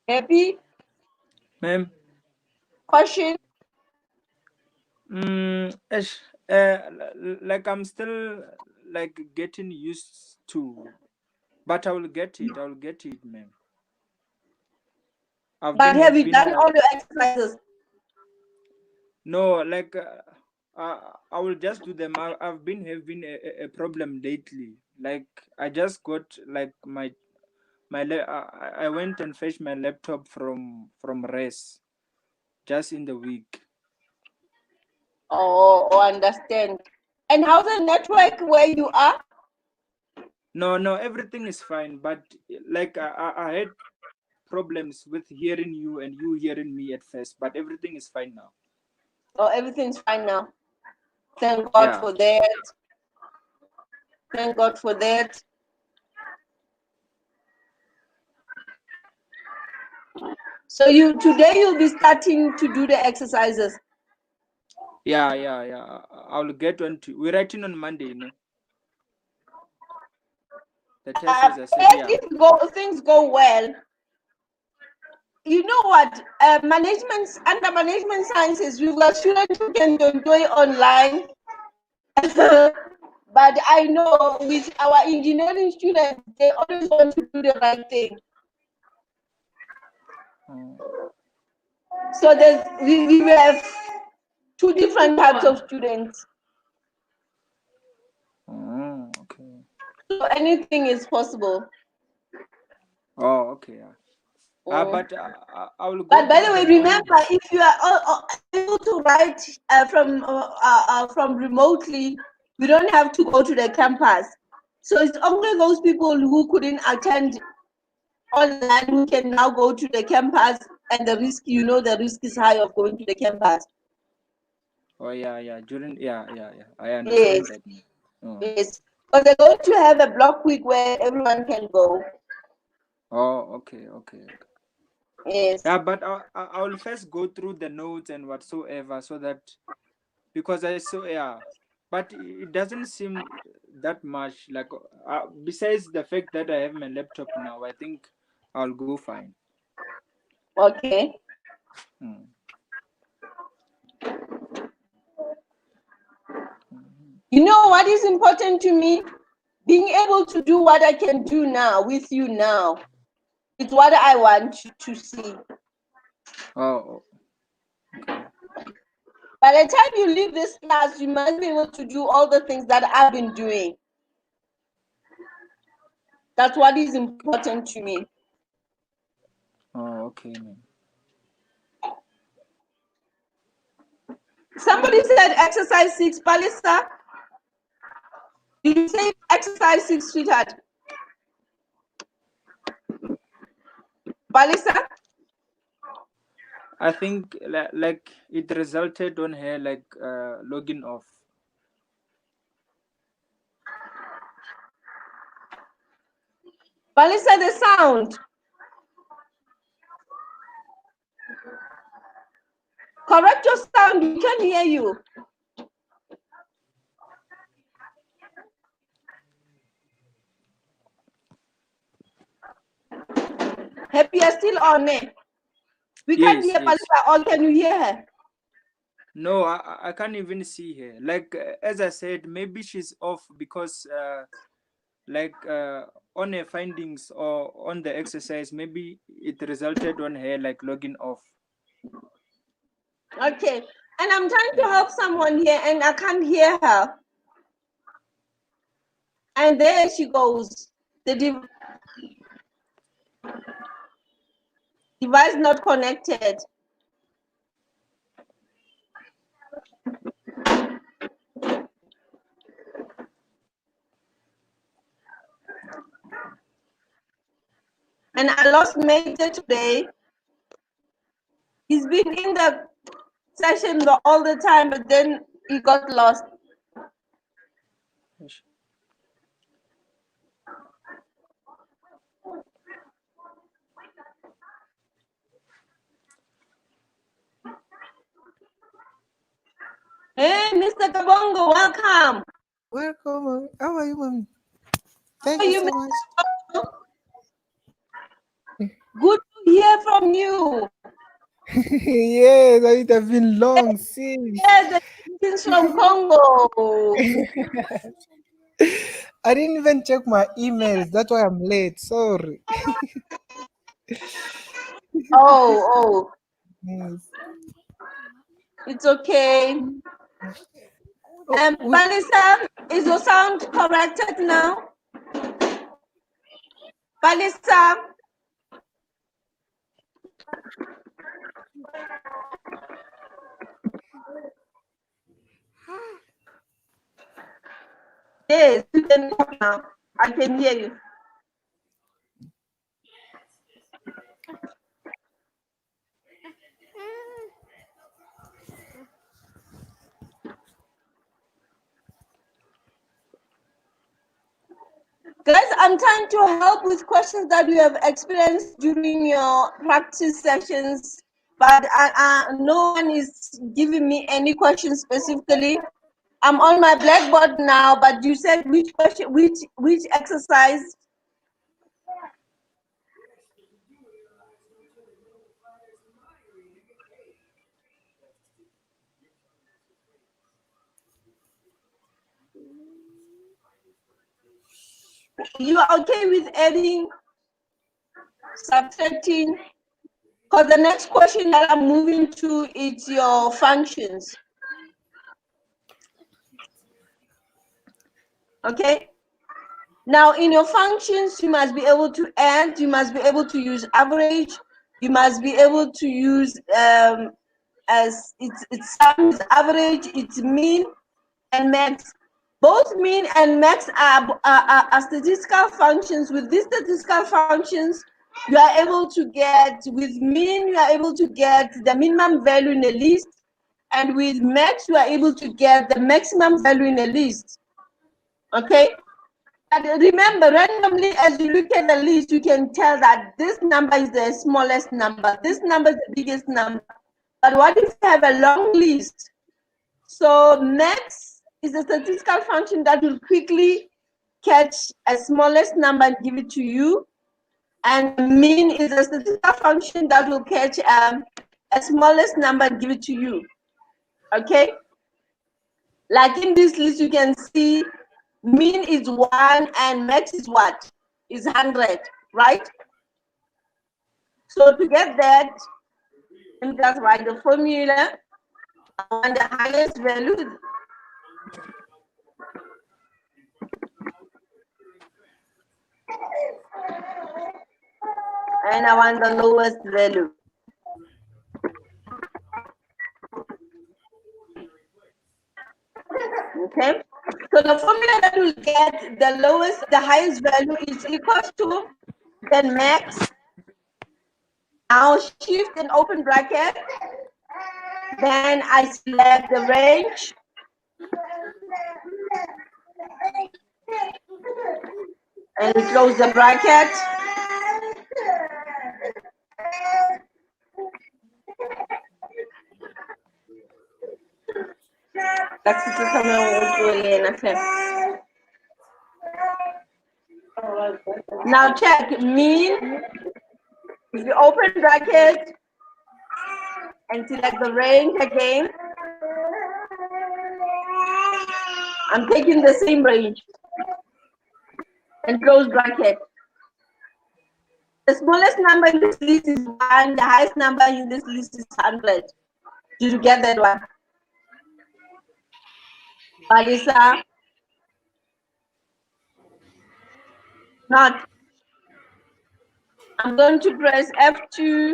Happy Ma'am. question. Like I'm still like getting used to, but I will get it. I will get it, ma'am. But have you done all your exercises? No, like I will just do them. I've been having a problem lately. Like I just got like I went and fetched my laptop from res just in the week. Oh, understand. And how's the network where you are? No, everything is fine. But like I had problems with hearing you and you hearing me at first, but everything is fine now. Oh, everything's fine now. Thank God for that. Thank God for that. So today you'll be starting to do the exercises. Yeah. I'll get on to. We're writing on Monday, The test is I said, yeah. If things go well, you know what? Under management sciences, we've got students who can enjoy online. But I know with our engineering students, they always want to do the right thing. So we have two different types of students. Okay. So anything is possible. Oh, okay. But I will go. But by the way, remember, if you are able to write from remotely, we don't have to go to the campus. So it's only those people who couldn't attend online who can now go to the campus, and the risk, the risk is high of going to the campus. Oh yeah. I understand that. Yes, but they're going to have a block week where everyone can go. Oh, okay. Yes. Yeah, but I will first go through the notes and whatsoever, so that, because I saw, yeah, but it doesn't seem that much. Like, besides the fact that I have my laptop now, I think I'll go fine. Okay. You know what is important to me? Being able to do what I can do now with you now. It's what I want you to see. Oh, okay. By the time you leave this class, you must be able to do all the things that I've been doing. That's what is important to me. Oh, okay, man. Somebody said exercise 6, Palisa. Did you say exercise 6, sweetheart? Palisa? I think like it resulted on her like logging off. Palisa, the sound. Correct your sound, we can hear you. Happy, you're still on it. We can't Yes, hear yes. Palisa, or can you hear her? No, I can't even see her. Like as I said, maybe she's off because on her findings or on the exercise, maybe it resulted on her like logging off. Okay, and I'm trying to help someone here and I can't hear her. And there she goes. The device not connected. And I lost Mate today. He's been in the session all the time, but then he got lost. Hey, Mr. Kabongo, welcome. Welcome. How are you, mommy? Thank How are you you, so Mr. much. Kabongo? Good to hear from you. Yes, it has been long since. Yes, the greetings from Congo. I didn't even check my emails. That's why I'm late. Sorry. Oh, Yes. it's okay. Oh, Palisa, is your sound corrected now? Palisa? Yes, you can talk now. I can hear you. Guys, I'm trying to help with questions that you have experienced during your practice sessions, but no one is giving me any questions specifically. I'm on my blackboard now, but you said which question, which exercise? You are okay with adding, subtracting? Because the next question that I'm moving to is your functions. Okay? Now, in your functions, you must be able to add, you must be able to use average, you must be able to use as it's sum is average, it's mean and max. Both mean and max are statistical functions. With these statistical functions, you are able to get, with mean, you are able to get the minimum value in a list, and with max, you are able to get the maximum value in a list. Okay? But remember, randomly, as you look at the list, you can tell that this number is the smallest number, this number is the biggest number. But what if you have a long list? So max is a statistical function that will quickly catch a smallest number and give it to you. And mean is a statistical function that will catch a smallest number and give it to you. Okay? Like in this list, you can see mean is 1 and max is what? Is 100, right? So to get that, let me just write the formula. I want the highest value. And I want the lowest value. Okay, so the formula that will get the highest value is equal to the max. I'll shift and open bracket. Then I select the range. And close the bracket. Now check mean. If you open bracket and select the range again, I'm taking the same range and close bracket. The smallest number in this list is 1, the highest number in this list is 100. Did you get that one? Alisa? Not. I'm going to press F2.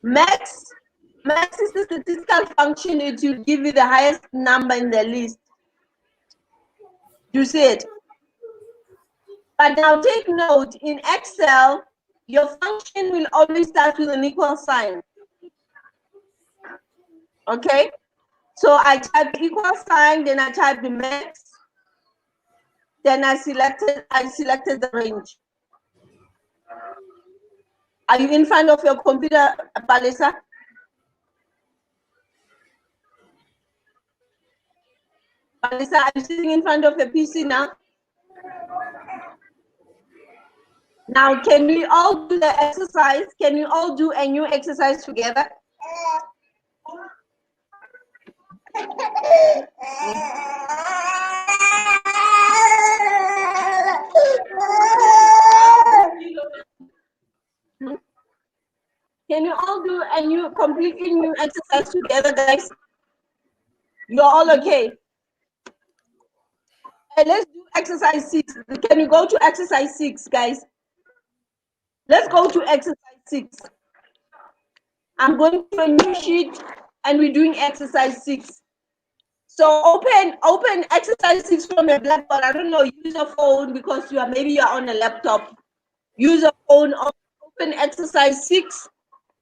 Max is the statistical function. It will give you the highest number in the list. You see it? But now take note, in Excel, your function will always start with an equal sign. Okay? So I type equal sign, then I type the max, then I selected the range. Are you in front of your computer, Palisa? Palisa, are you sitting in front of your PC now? Now, can we all do the exercise? Can we all do a new exercise together? Can you all do a completely new exercise together, guys? You're all okay? Okay, let's do exercise 6. Can you go to exercise 6, guys? Let's go to exercise 6. I'm going to a new sheet and we're doing exercise 6. So open exercise 6 from a blackboard. I don't know, use a phone because maybe you're on a laptop. Use a phone, open exercise 6.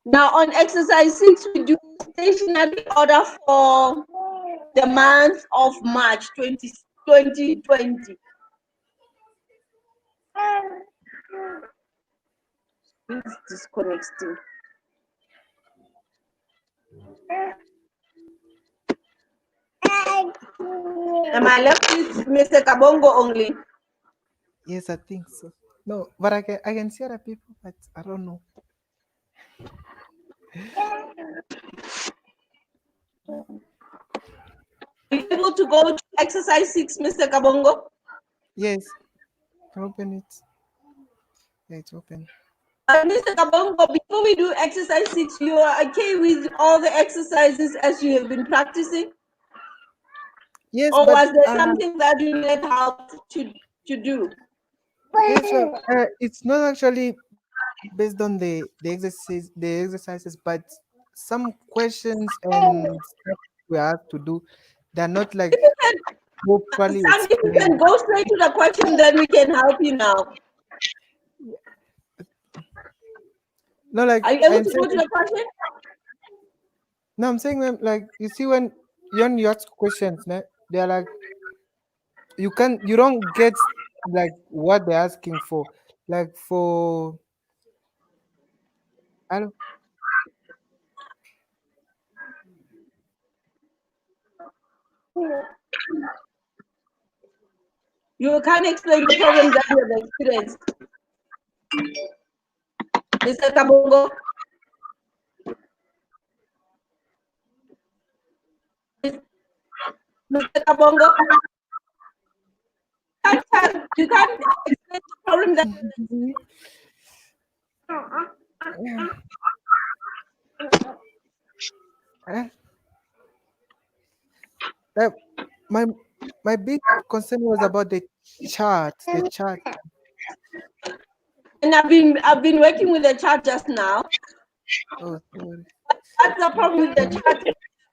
Now on exercise 6, we do stationary order for the month of March 2020. It's disconnecting. Am I left with Mr. Kabongo only? Yes, I think so. No, but I can see other people, but I don't know. Are you able to go to exercise 6, Mr. Kabongo? Yes, open it. Yeah, it's open. Mr. Kabongo, before we do exercise 6, you are okay with all the exercises as you have been practicing? Yes, Or but was there something that you need help to do? yes, it's not actually based on the exercises, but some questions and stuff we have to do, they're not like properly Sam, if you can explained. go straight to the question, then we can help you now. No, like Are you able I'm to go to saying, the question? no, I'm saying like you see when you ask questions, they're like you don't get like what they're asking for. Like for I don't You can't explain the problem that you have experienced, Mr. Kabongo. Mr. Kabongo, you can't explain the problem that. eh, that my my big concern was about the chart. The chart. And I've been working with the chart just now. Oh, sorry. What's the problem with the chart,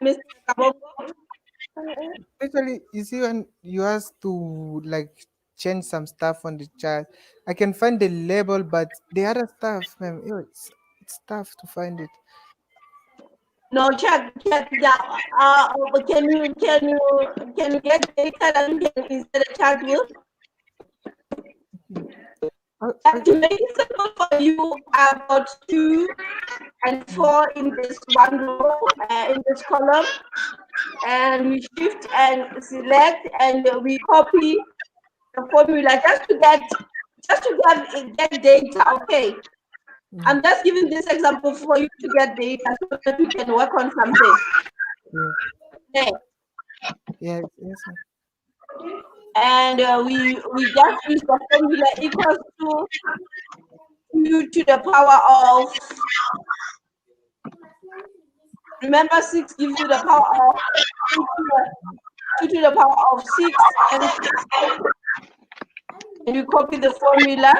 Mr. Kabongo? Especially, you see, when you ask to like change some stuff on the chart, I can find the label, but the other stuff, man, it's tough to find it. No, check that. Can you get data that you can insert a chart with? To make it simple for you, I've got 2 and 4 in this one row, in this column, and we shift and select and we copy the formula just to get data. Okay, I'm just giving this example for you to get data so that we can work on something. Yeah. Okay. Yes, yes, ma'am. And we just use the formula equals to u to the power of, remember 6 gives you the power of 2 to the power of 6, and you copy the formula.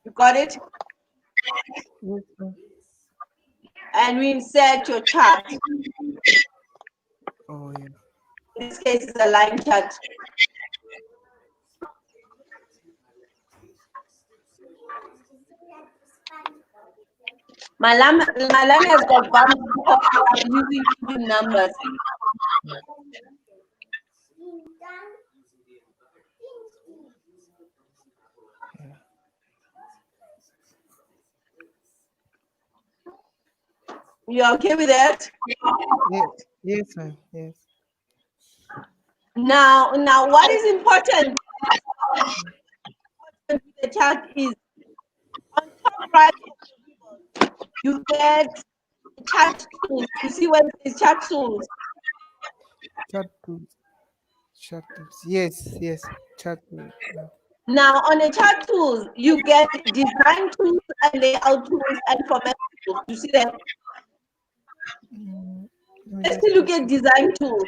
You got it? Yes, ma'am. And we insert your chart. Oh, yeah. In this case, it's a line chart. My line has got bumps because I'm using even numbers. You okay with that? Yeah, yes, ma'am. Yes. Now, what is important with the chart is on top right, you get chart tools. You see what is chart tools? Chart tools. Chart tools. Yes, yes. Chart tools. Yeah. Now, on the chart tools, you get design tools and layout tools and format tools. You see them? Let me Let's just look check. at design tools.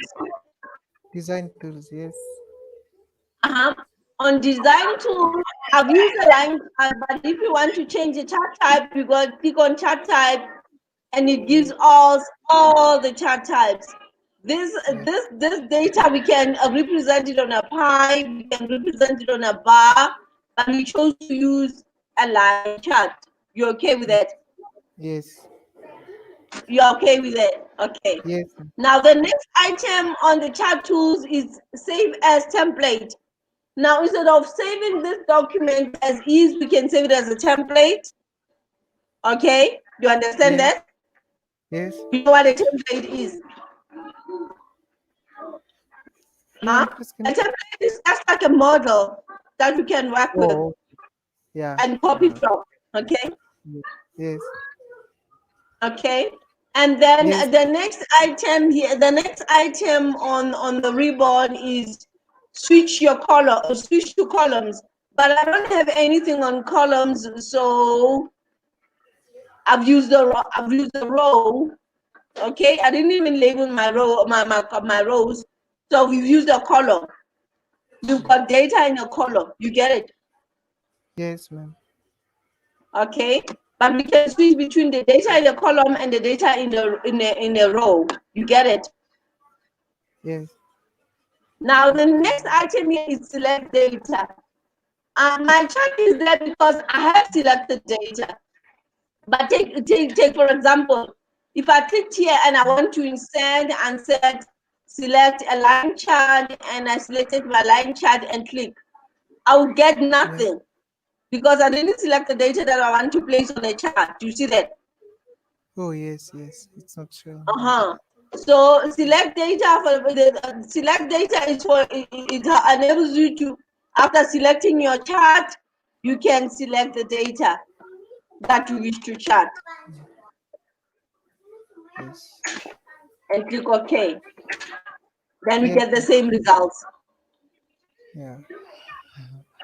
Design tools. Yes. On design tools, I've used the line chart, but if you want to change the chart type, you got to click on chart type, and it gives us all the chart types. This data, we can represent it on a pie, we can represent it on a bar, but we chose to use a line chart. You okay with that? Yes. You're okay with it? Okay. Yes, ma'am. Now the next item on the chart tools is save as template. Now instead of saving this document as is, we can save it as a template. Okay, you understand Yes. that? Yes. You know what a template is? No, Huh? please A can. template is just like a model that we can work with Oh, yeah. and copy from. Okay. Yes. Okay. And then Yes. the next item here, the next item on the ribbon is switch your color, switch to columns. But I don't have anything on columns, so I've used the row. Okay, I didn't even label my row, my rows. So we've used a column. You've got data in a column. You get it? Yes, ma'am. Okay. But we can switch between the data in the column and the data in the row. You get it? Yes. Now the next item here is select data. My chart is there because I have selected data. But take for example, if I clicked here and I want to insert and select a line chart, and I selected my line chart and click, I will get nothing because I didn't select the data that I want to place on the chart. You see that? Oh yes, yes. It's not showing. So select data select data is for it enables you to, after selecting your chart, you can select the data that you wish to chart Yes. and click OK. Then we Yes. get the same results. Yeah.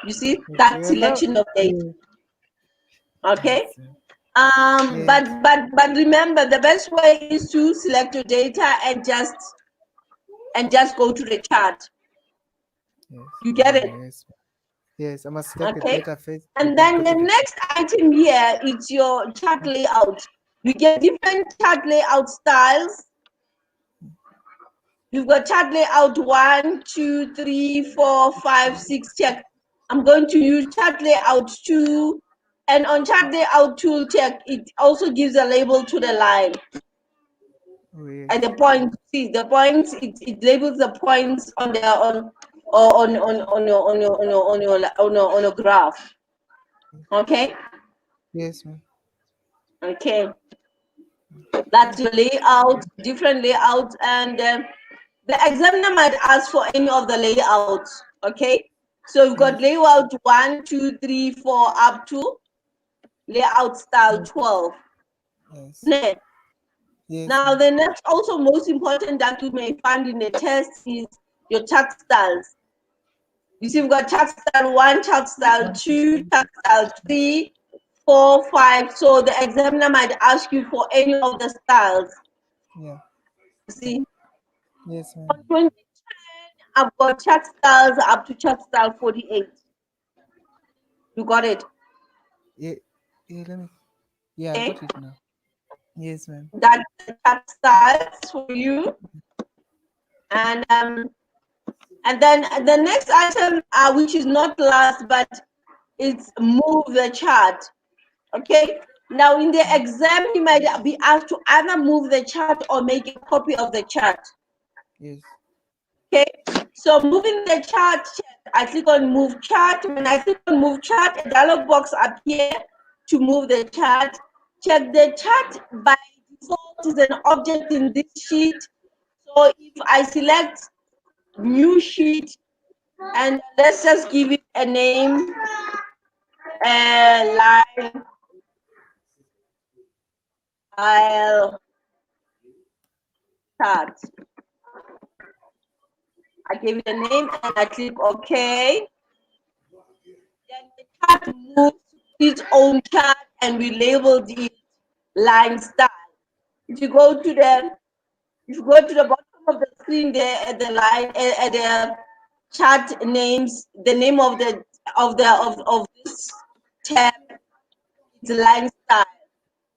You see Yes. that We are now. selection of data. Yeah. Okay. Yes. But Yes. remember, the best way is to select your data and just go to the chart. Yes. You get it? Yes. Yes. I must select the Okay. data first and And then then go the to the. next item here is your chart layout. You get different chart layout styles. You've got chart layout 1, 2, 3, 4, 5, 6. Check. I'm going to use chart layout 2. And on chart layout tool, check. It also gives a label to the line. Oh yes. At the point, see the points. It labels the points on the on your graph. Okay. Yes, ma'am. Okay. That's your layout, different layouts, and the examiner might ask for any of the layouts. Okay, so we've got Yes. layout 1, 2, 3, 4 up to layout style 12. Yes. Next. Yes, Now ma'am. the next also most important that you may find in the test is your chart styles. You see, we've got chart style 1, chart style 2, chart style 3, 4, 5. So the examiner might ask you for any of the styles. Yeah. You see, Yes, ma'am. for 2010, I've got chart styles up to chart style 48. You got it? Yeah. Yeah. Let me. Yeah, I Okay. got it now. Yes, ma'am. That's the chart styles for you. And then the next item, which is not last, but it's move the chart. Okay. Now in the exam, you might be asked to either move the chart or make a copy of the chart. Yes. Okay, so moving the chart, check. I click on move chart. When I click on move chart, a dialog box appears to move the chart. Check the chart by default is an object in this sheet. So if I select new sheet and let's just give it a name, line file chart. I give it a name and I click OK. Then the chart moves its own chart and we labeled it line style. If you go to the bottom of the screen there at the line at the chart names, the name of this tab is line style.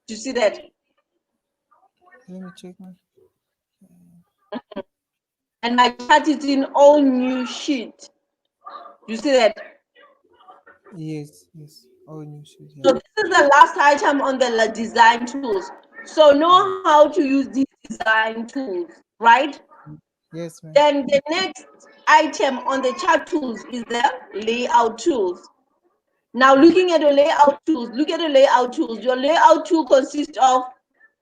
Do you see that? Let me check, ma'am. And my chart is in all new sheet. Do you see that? Yes. Yes. All new shoes. So Yeah. this is the last item on the design tools. So know how to use these design tools, right? Yes, ma'am. Then the next item on the chart tools is the layout tools. Now looking at the layout tools, look at the layout tools. Your layout tool consists of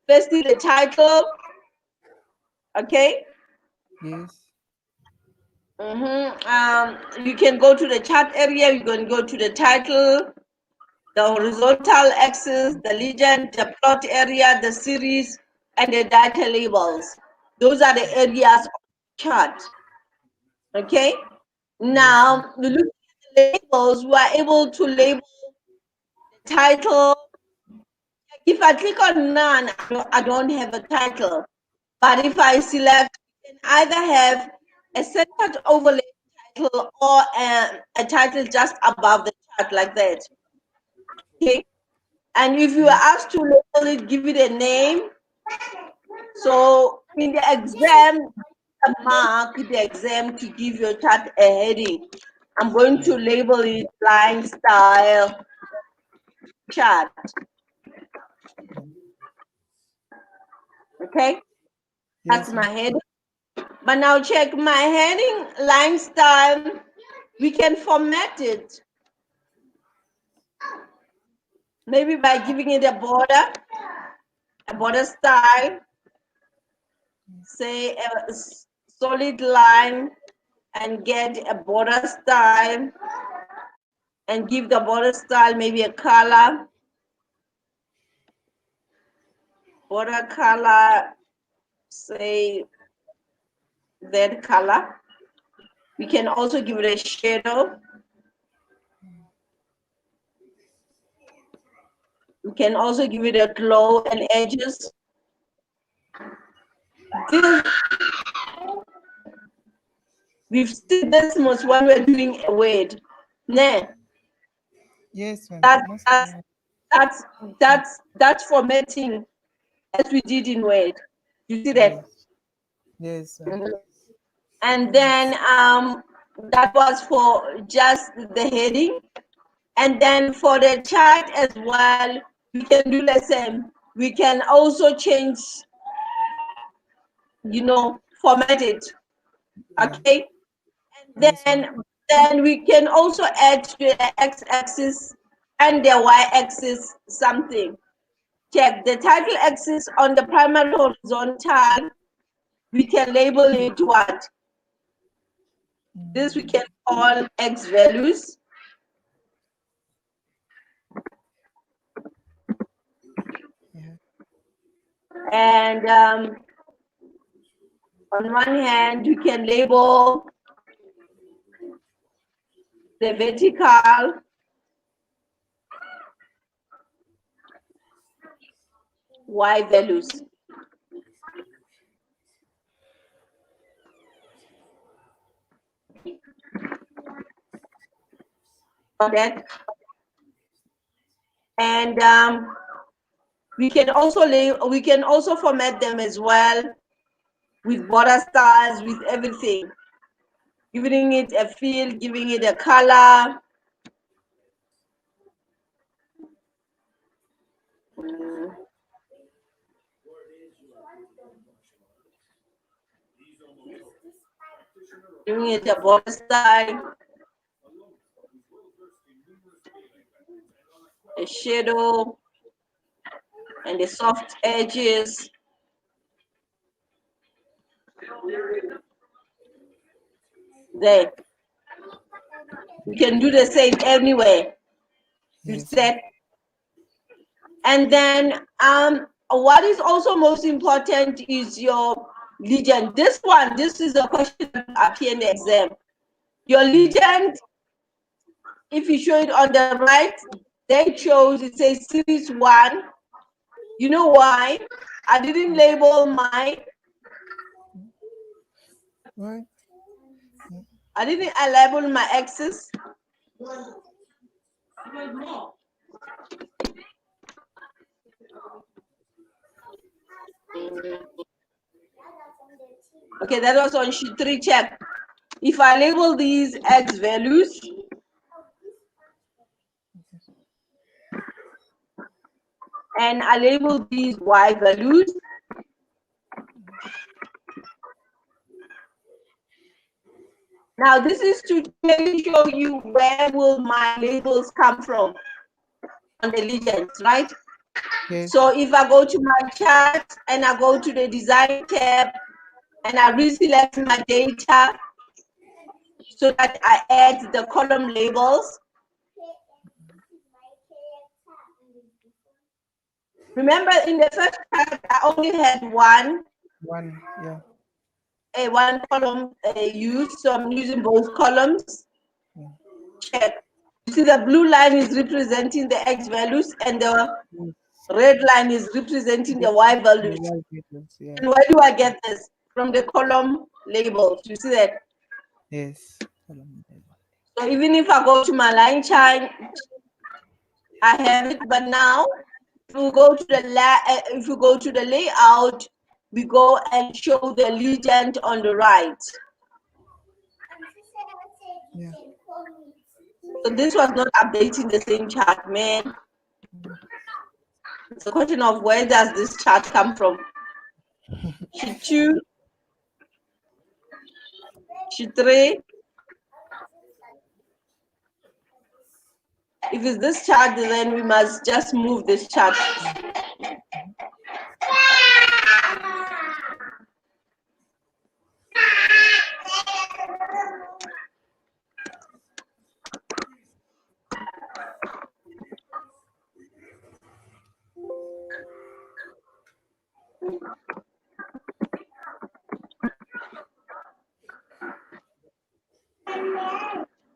firstly the title, okay? Yes. You can go to the chart area, you can go to the title, the horizontal axis, the legend, the plot area, the series, and the data labels. Those are the areas of the chart. Okay. Yes, ma'am. Now, looking at the labels, we are able to label the title. If I click on none, I don't have a title. But if I select, you can either have a centered overlay title or a title just above the chart like that. Okay. And if you are Yes. asked to label it, give it a name. So in the exam, mark the exam to give your chart a heading. I'm going to label it line style chart. Okay, that's Yes, my heading. But now check my heading line style. We can format it. Maybe by giving it a border style, say a solid line, and get a border style, and give the border style maybe a color. Border color, say that color. We can also give it a shadow. We can also give it a glow and edges. We've seen this most when we're doing a word. Nah, yes, ma'am. that, Most that's formatting as we did in Word. You see that? yes, ma'am. And then that was for just the heading. And then for the chart as well, we can do the same. We can also change, format it. Okay? Yes, ma'am. Then we can also add to the x-axis and the y-axis something. Check the title axis on the primary horizontal. We can label it what? This we can call x values. And on one hand, you can label the vertical y values. Okay. And we can also format them as well with border styles, with everything, giving it a feel, giving it a color. Giving it a border style, a shadow, and the soft edges. There. You can do the same anywhere. You said. And then what is also most important is your legend. This is a question that will appear in the exam. Your legend, if you show it on the right, they chose, it says series 1. You know why? I didn't label my, I labeled my axis. Okay, that was on sheet 3, check. If I label these x values, and I label these y values, now this is to clearly show you where will my labels come from on the legends, right? Yes. So if I go to my chart and I go to the design tab and I reselect my data so that I add the column labels. Remember in the first chart, I only had one column used, so I'm using both columns. Check. You see the blue line is representing the X values and the red line is representing the Y values. And where do I get this? From the column labels. You see that? Yes. So even if I go to my line chart, I have it. But now, if you go to the layout, we go and show the legend on the right. Yeah. So this was not updating the same chart, man. It's a question of where does this chart come from? Sheet 2, sheet 3. If it's this chart, then we must just move this chart.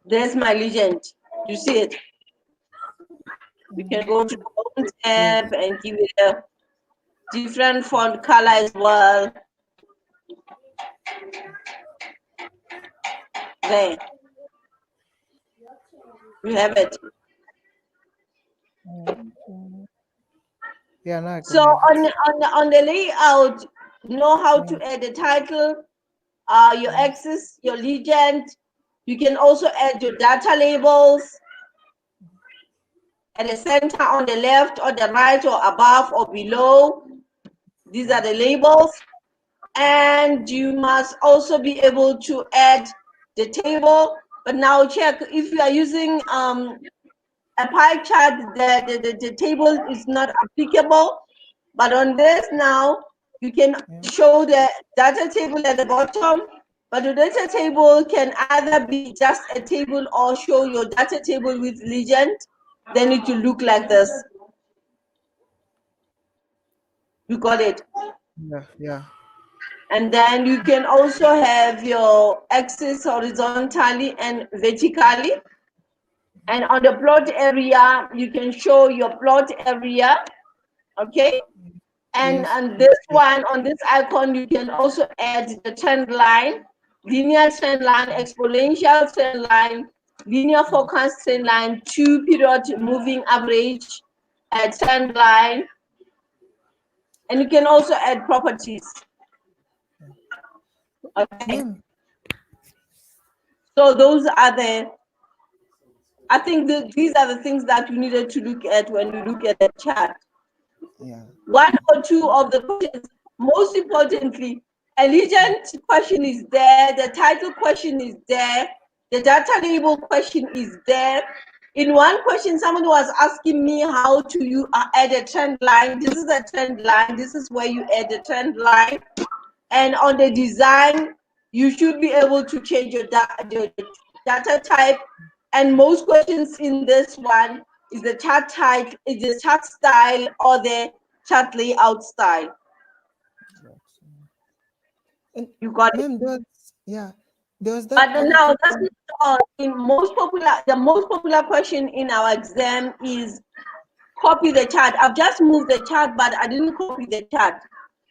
There's my legend. You see it? We can go to the home tab and give it a different font color as well. There. You have it. Yeah, now I can So have it. on the layout, know how to add the title, your axis, your legend. You can also add your data labels at the center, on the left, or the right, or above, or below. These are the labels. And you must also be able to add the table. But now check if you are using a pie chart, the table is not applicable. But on this now, you can show the data table at the bottom, but the data table can either be just a table or show your data table with legend. Then it will look like this. You got it? Yeah, yeah. And then you can also have your axis horizontally and vertically. And on the plot area, you can show your plot area, okay? And Yes. on this one, on this icon, you can also add the trend line, linear trend line, exponential trend line, linear forecast trend line, 2-period moving average, trend line, and you can also add properties. Okay. Ma'am. So those are I think these are the things that you needed to look at when you look at the chart. Yeah. One or two of the questions, most importantly, a legend question is there, the title question is there, the data label question is there. In one question, someone was asking me how to you add a trend line. This is a trend line. This is where you add a trend line. And on the design, you should be able to change your data type. And most questions in this one is the chart type, is the chart style, or the chart layout style. And You got it. ma'am, there was that But other now that's question. not all. The most popular question in our exam is copy the chart. I've just moved the chart, but I didn't copy the chart.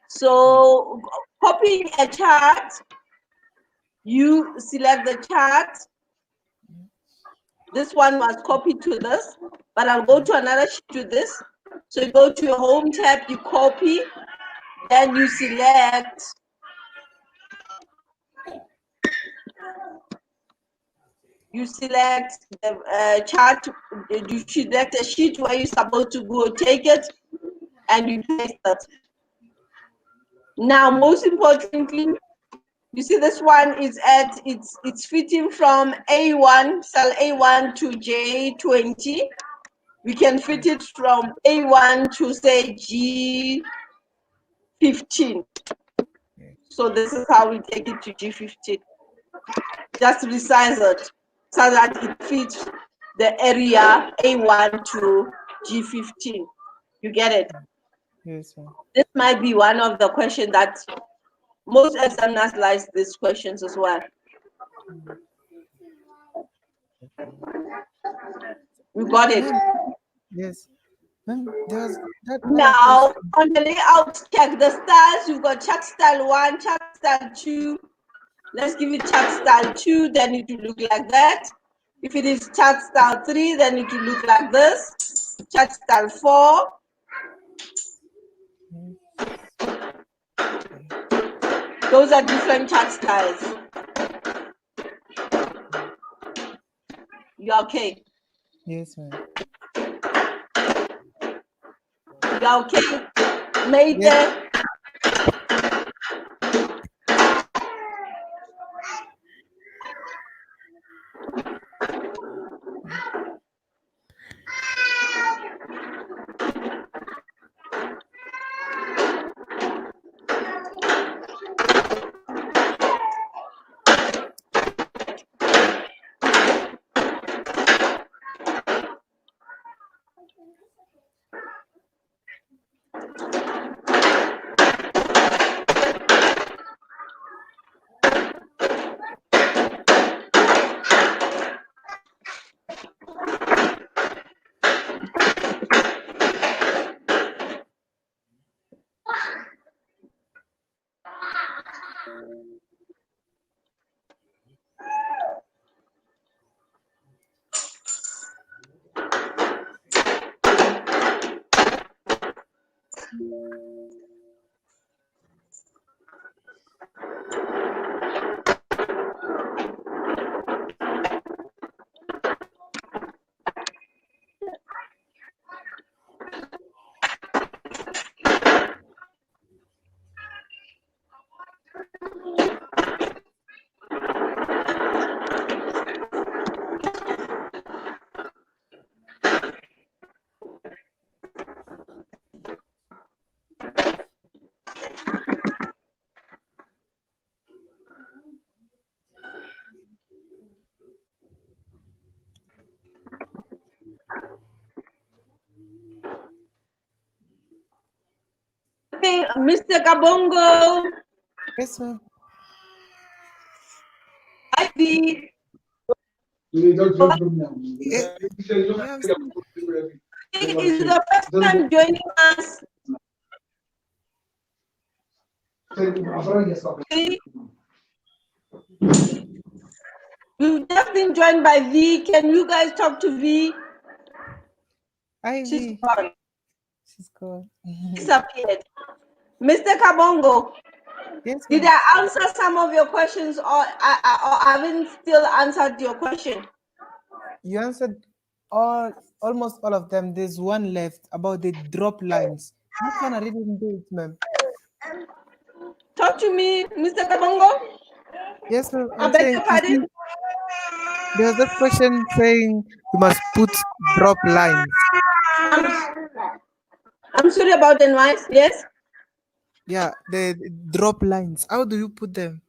So copying a chart, you select the chart. This one was copied to this, but I'll go to another sheet to this. So you go to your home tab, you copy, then you select the chart, you select a sheet where you're supposed to go take it, and you paste it. Now, most importantly, you see this one is it's fitting from A1, cell A1 to J20. We can fit it from A1 to say G15. So this is how we take it to G15. Just resize it so that it fits the area A1 to G15. You get it? Yes, ma'am. This might be one of the questions that most examiners like these questions as well. You got it? Ma'am, yes. Ma'am, there was that other Now, question. on the layout, check the styles. You've got chart style 1, chart style 2. Let's give it chart style 2, then it will look like that. If it is chart style 3, then it will look like this. Chart style 4. Those are different chat styles. You okay? Yes, ma'am. You okay? Made Yes. Mr. Kabongo. Yes, ma'am. Ivy. Yeah, yeah, I'm still. Is your first time joining us? We've just been joined by V. Can you guys talk to V? She's Ivy. gone. She's gone. Disappeared. Mr. Kabongo, Yes, did ma'am. I answer some of your questions, or I haven't still answered your question? You answered almost all of them. There's one left about the drop lines. That one I didn't do it, ma'am. Talk to me, Mr. Kabongo. Yes, ma'am. I I'm beg saying your you pardon. see, there's that question saying we must put drop lines. I'm sorry about the noise. Yes, Yeah, the drop lines. How do you put them?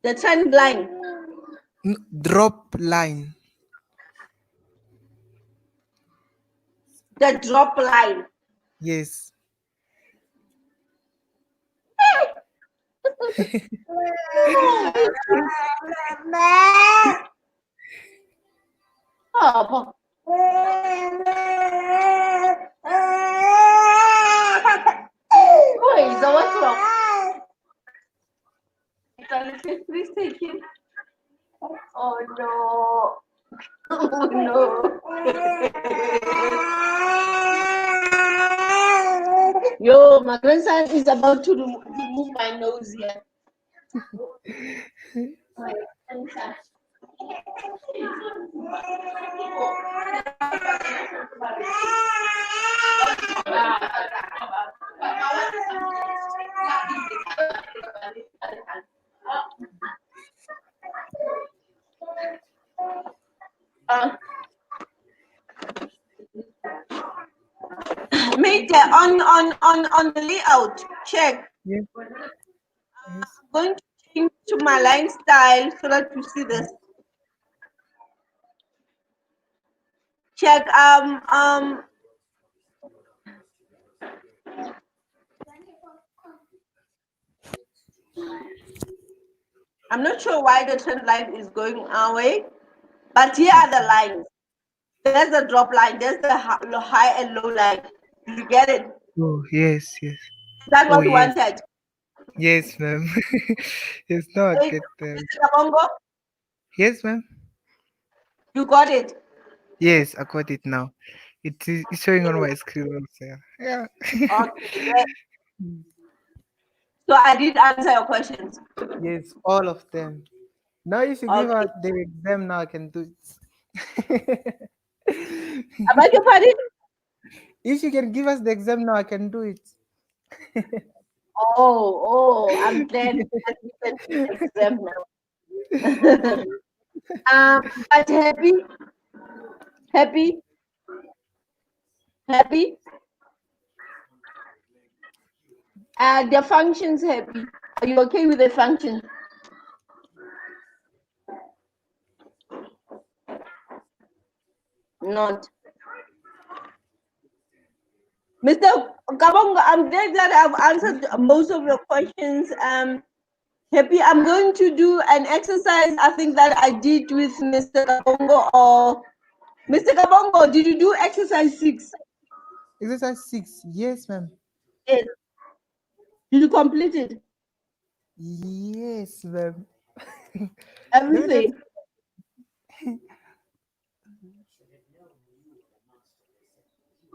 the trend line, Drop line. the drop line. Yes. Oh, boy, so what's wrong? Please take him. Oh no. Oh no. Yo, my grandson is about to remove my nose here. Mate, on the layout, check. Yes. Yes. I'm going to change to my line style so that you see this. Check. I'm not sure why the trend line is going our way, but here are the lines. There's the drop line. There's the high and low line. You get it? Oh, yes, yes. That's Oh, what you yes. wanted. Yes, ma'am. Yes, now I Hey, get them. Mr. Kabongo, Yes, ma'am. you got it. Yes, I got it now. It's showing on my screen also. Yeah. Okay. Great. So I did answer your questions. Yes, all of them. Now, if you give Okay. out the exam, now I can do it. I beg your pardon? If you can give us the exam now, I can do it. Oh, I'm glad that we can do the exam now. But happy, happy. The functions happy. Are you okay with the function? Not. Mr. Kabongo, I'm glad that I've answered most of your questions. Happy, I'm going to do an exercise I think that I did with Mr. Kabongo or Mr. Kabongo, did you do exercise 6? Exercise 6. Yes, ma'am. Yes. Did you complete it? Yes, ma'am. Let me try. Everything.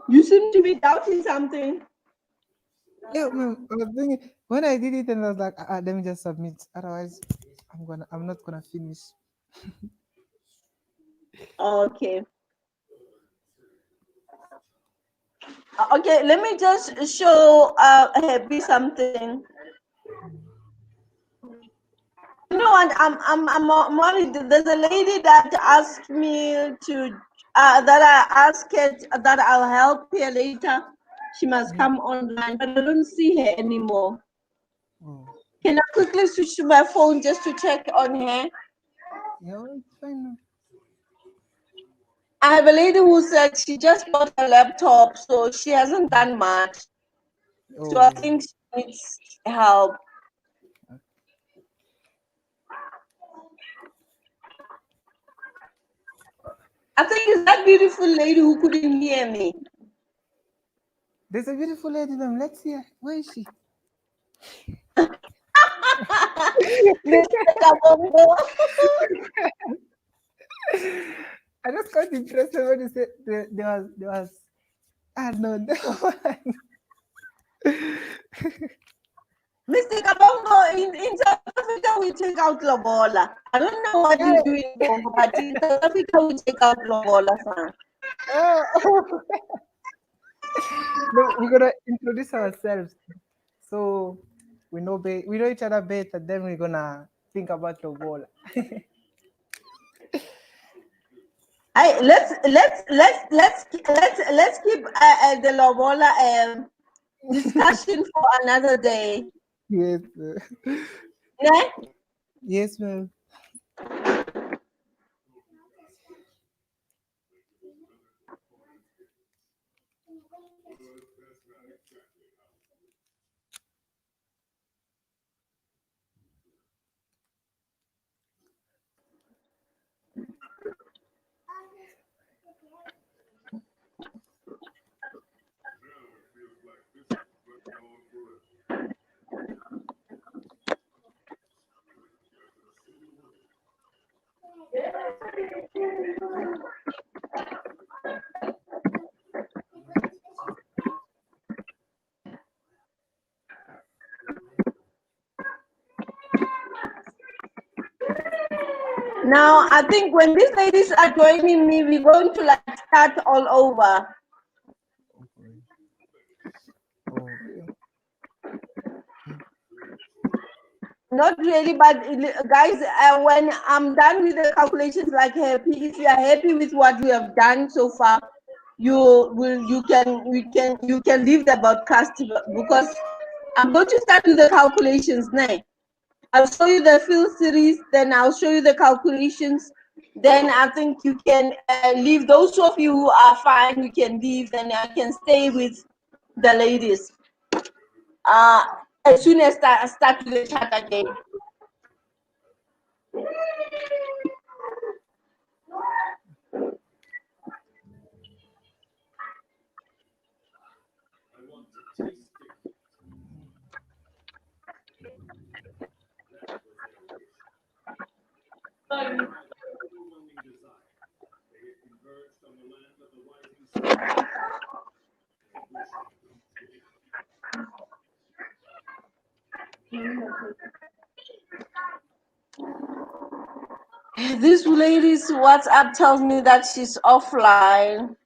You seem to be doubting something. Yeah, ma'am. I was thinking when I did it, and I was like, let me just submit. Otherwise, I'm not gonna finish. Okay. Okay, let me just show Happy something. You know what? I'm worried. There's a lady that asked me to that I asked her that I'll help her later. She must come online, but I don't see her anymore. Oh, Can I quickly switch to my phone just to check on her? yeah, well, it's fine. Ma'am. I have a lady who said she just bought a laptop, so she hasn't done much. So I Oh, think she needs help. I think it's that beautiful lady who couldn't hear me. there's a beautiful lady, ma'am. Let's see her. Where is she? Mr. Kabongo. I just got impressed when you said there was. Ah, no, no. Mr. Kabongo, in South Africa we take out lobola. I don't know what Yeah. you do in Congo, but in South Africa we take out lobola, son. Oh. No, we're gonna introduce ourselves. So we know each other better. Then we're gonna think about the ball. Hey, let's keep the lobola discussion for another day. Yes, Yeah? yes, ma'am. Now I think when these ladies are joining me, we're going to like start all over. Okay. Not really, but guys, when I'm done with the calculations, like happy, if you are happy with what we have done so far, you can leave the broadcast because I'm going to start with the calculations now. I'll show you the field series, then I'll show you the calculations. Then I think you can leave. Those of you who are fine, you can leave, and I can stay with the ladies. Uh, as soon as I start with the chat again. This lady's WhatsApp tells me that she's offline.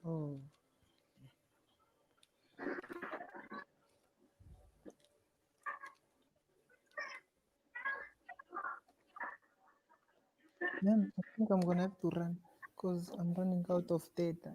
Oh. Man, I think I'm gonna have to run because I'm running out of data.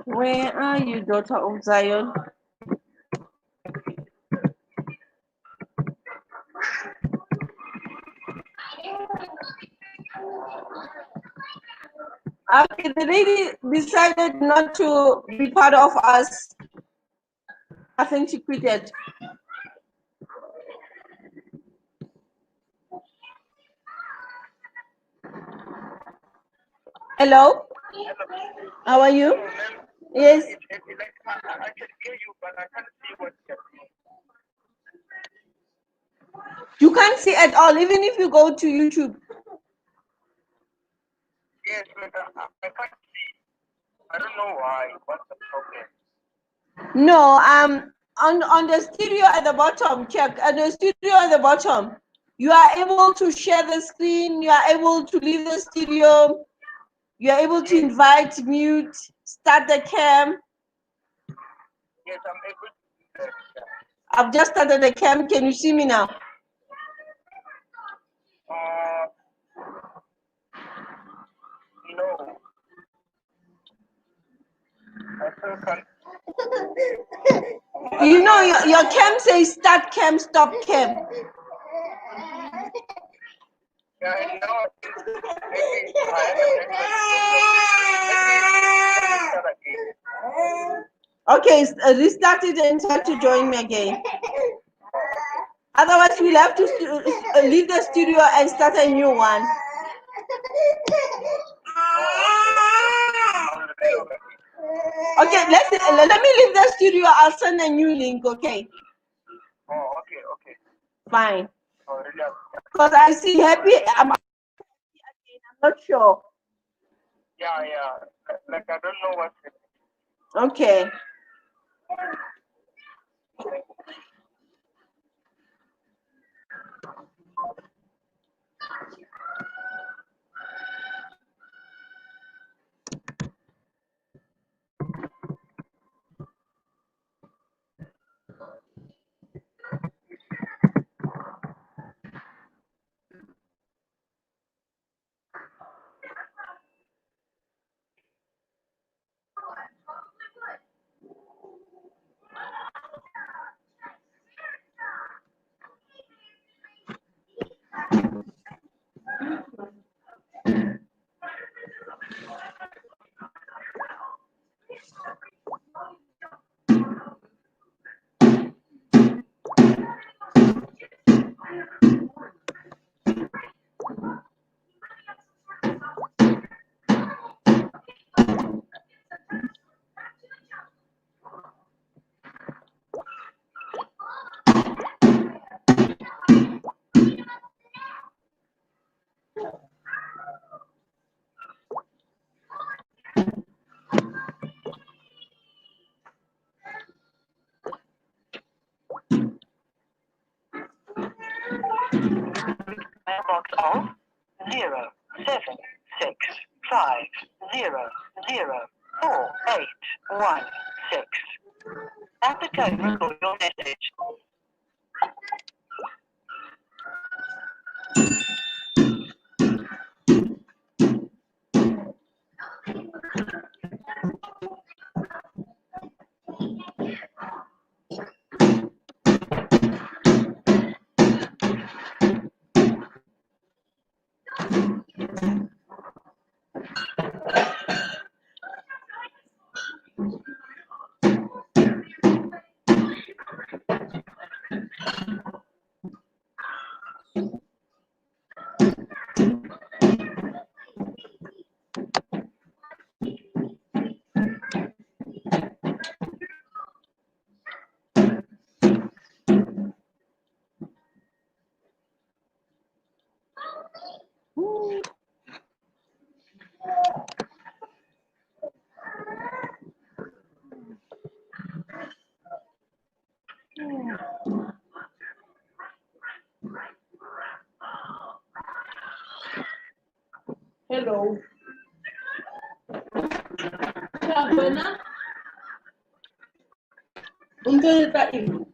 Where are you, daughter of Zion? Okay, the lady decided not to be part of us. I think she quitted. Hello? How are you? Yes. I can hear you, but I can't see what you're saying. You can't see at all, even if you go to YouTube. Yes, but I can't see. I don't know why. What's the problem? No, on the studio at the bottom, check. At the studio at the bottom, you are able to share the screen, you are able to leave the studio, you are able to invite, mute, start the cam. Yes, I'm able to do that. Yeah. I've just started the cam. Can you see me now? No. I still can't. You know, your cam says start cam, stop cam. Yeah, and now I think maybe I have a network problem. Let me start again. Okay, restart it and try to join me again. Otherwise, we'll have to leave the studio and start a new one. Okay, let me leave the studio. I'll send a new link. Okay. Oh, okay. Fine. Oh, really? Because I see happy. I'm not sure. Yeah. Like I don't know what's happening. Okay. Mailbox of 07650048116. At the tone, record your message. Hello. Siya, buena. Untitled Chapter.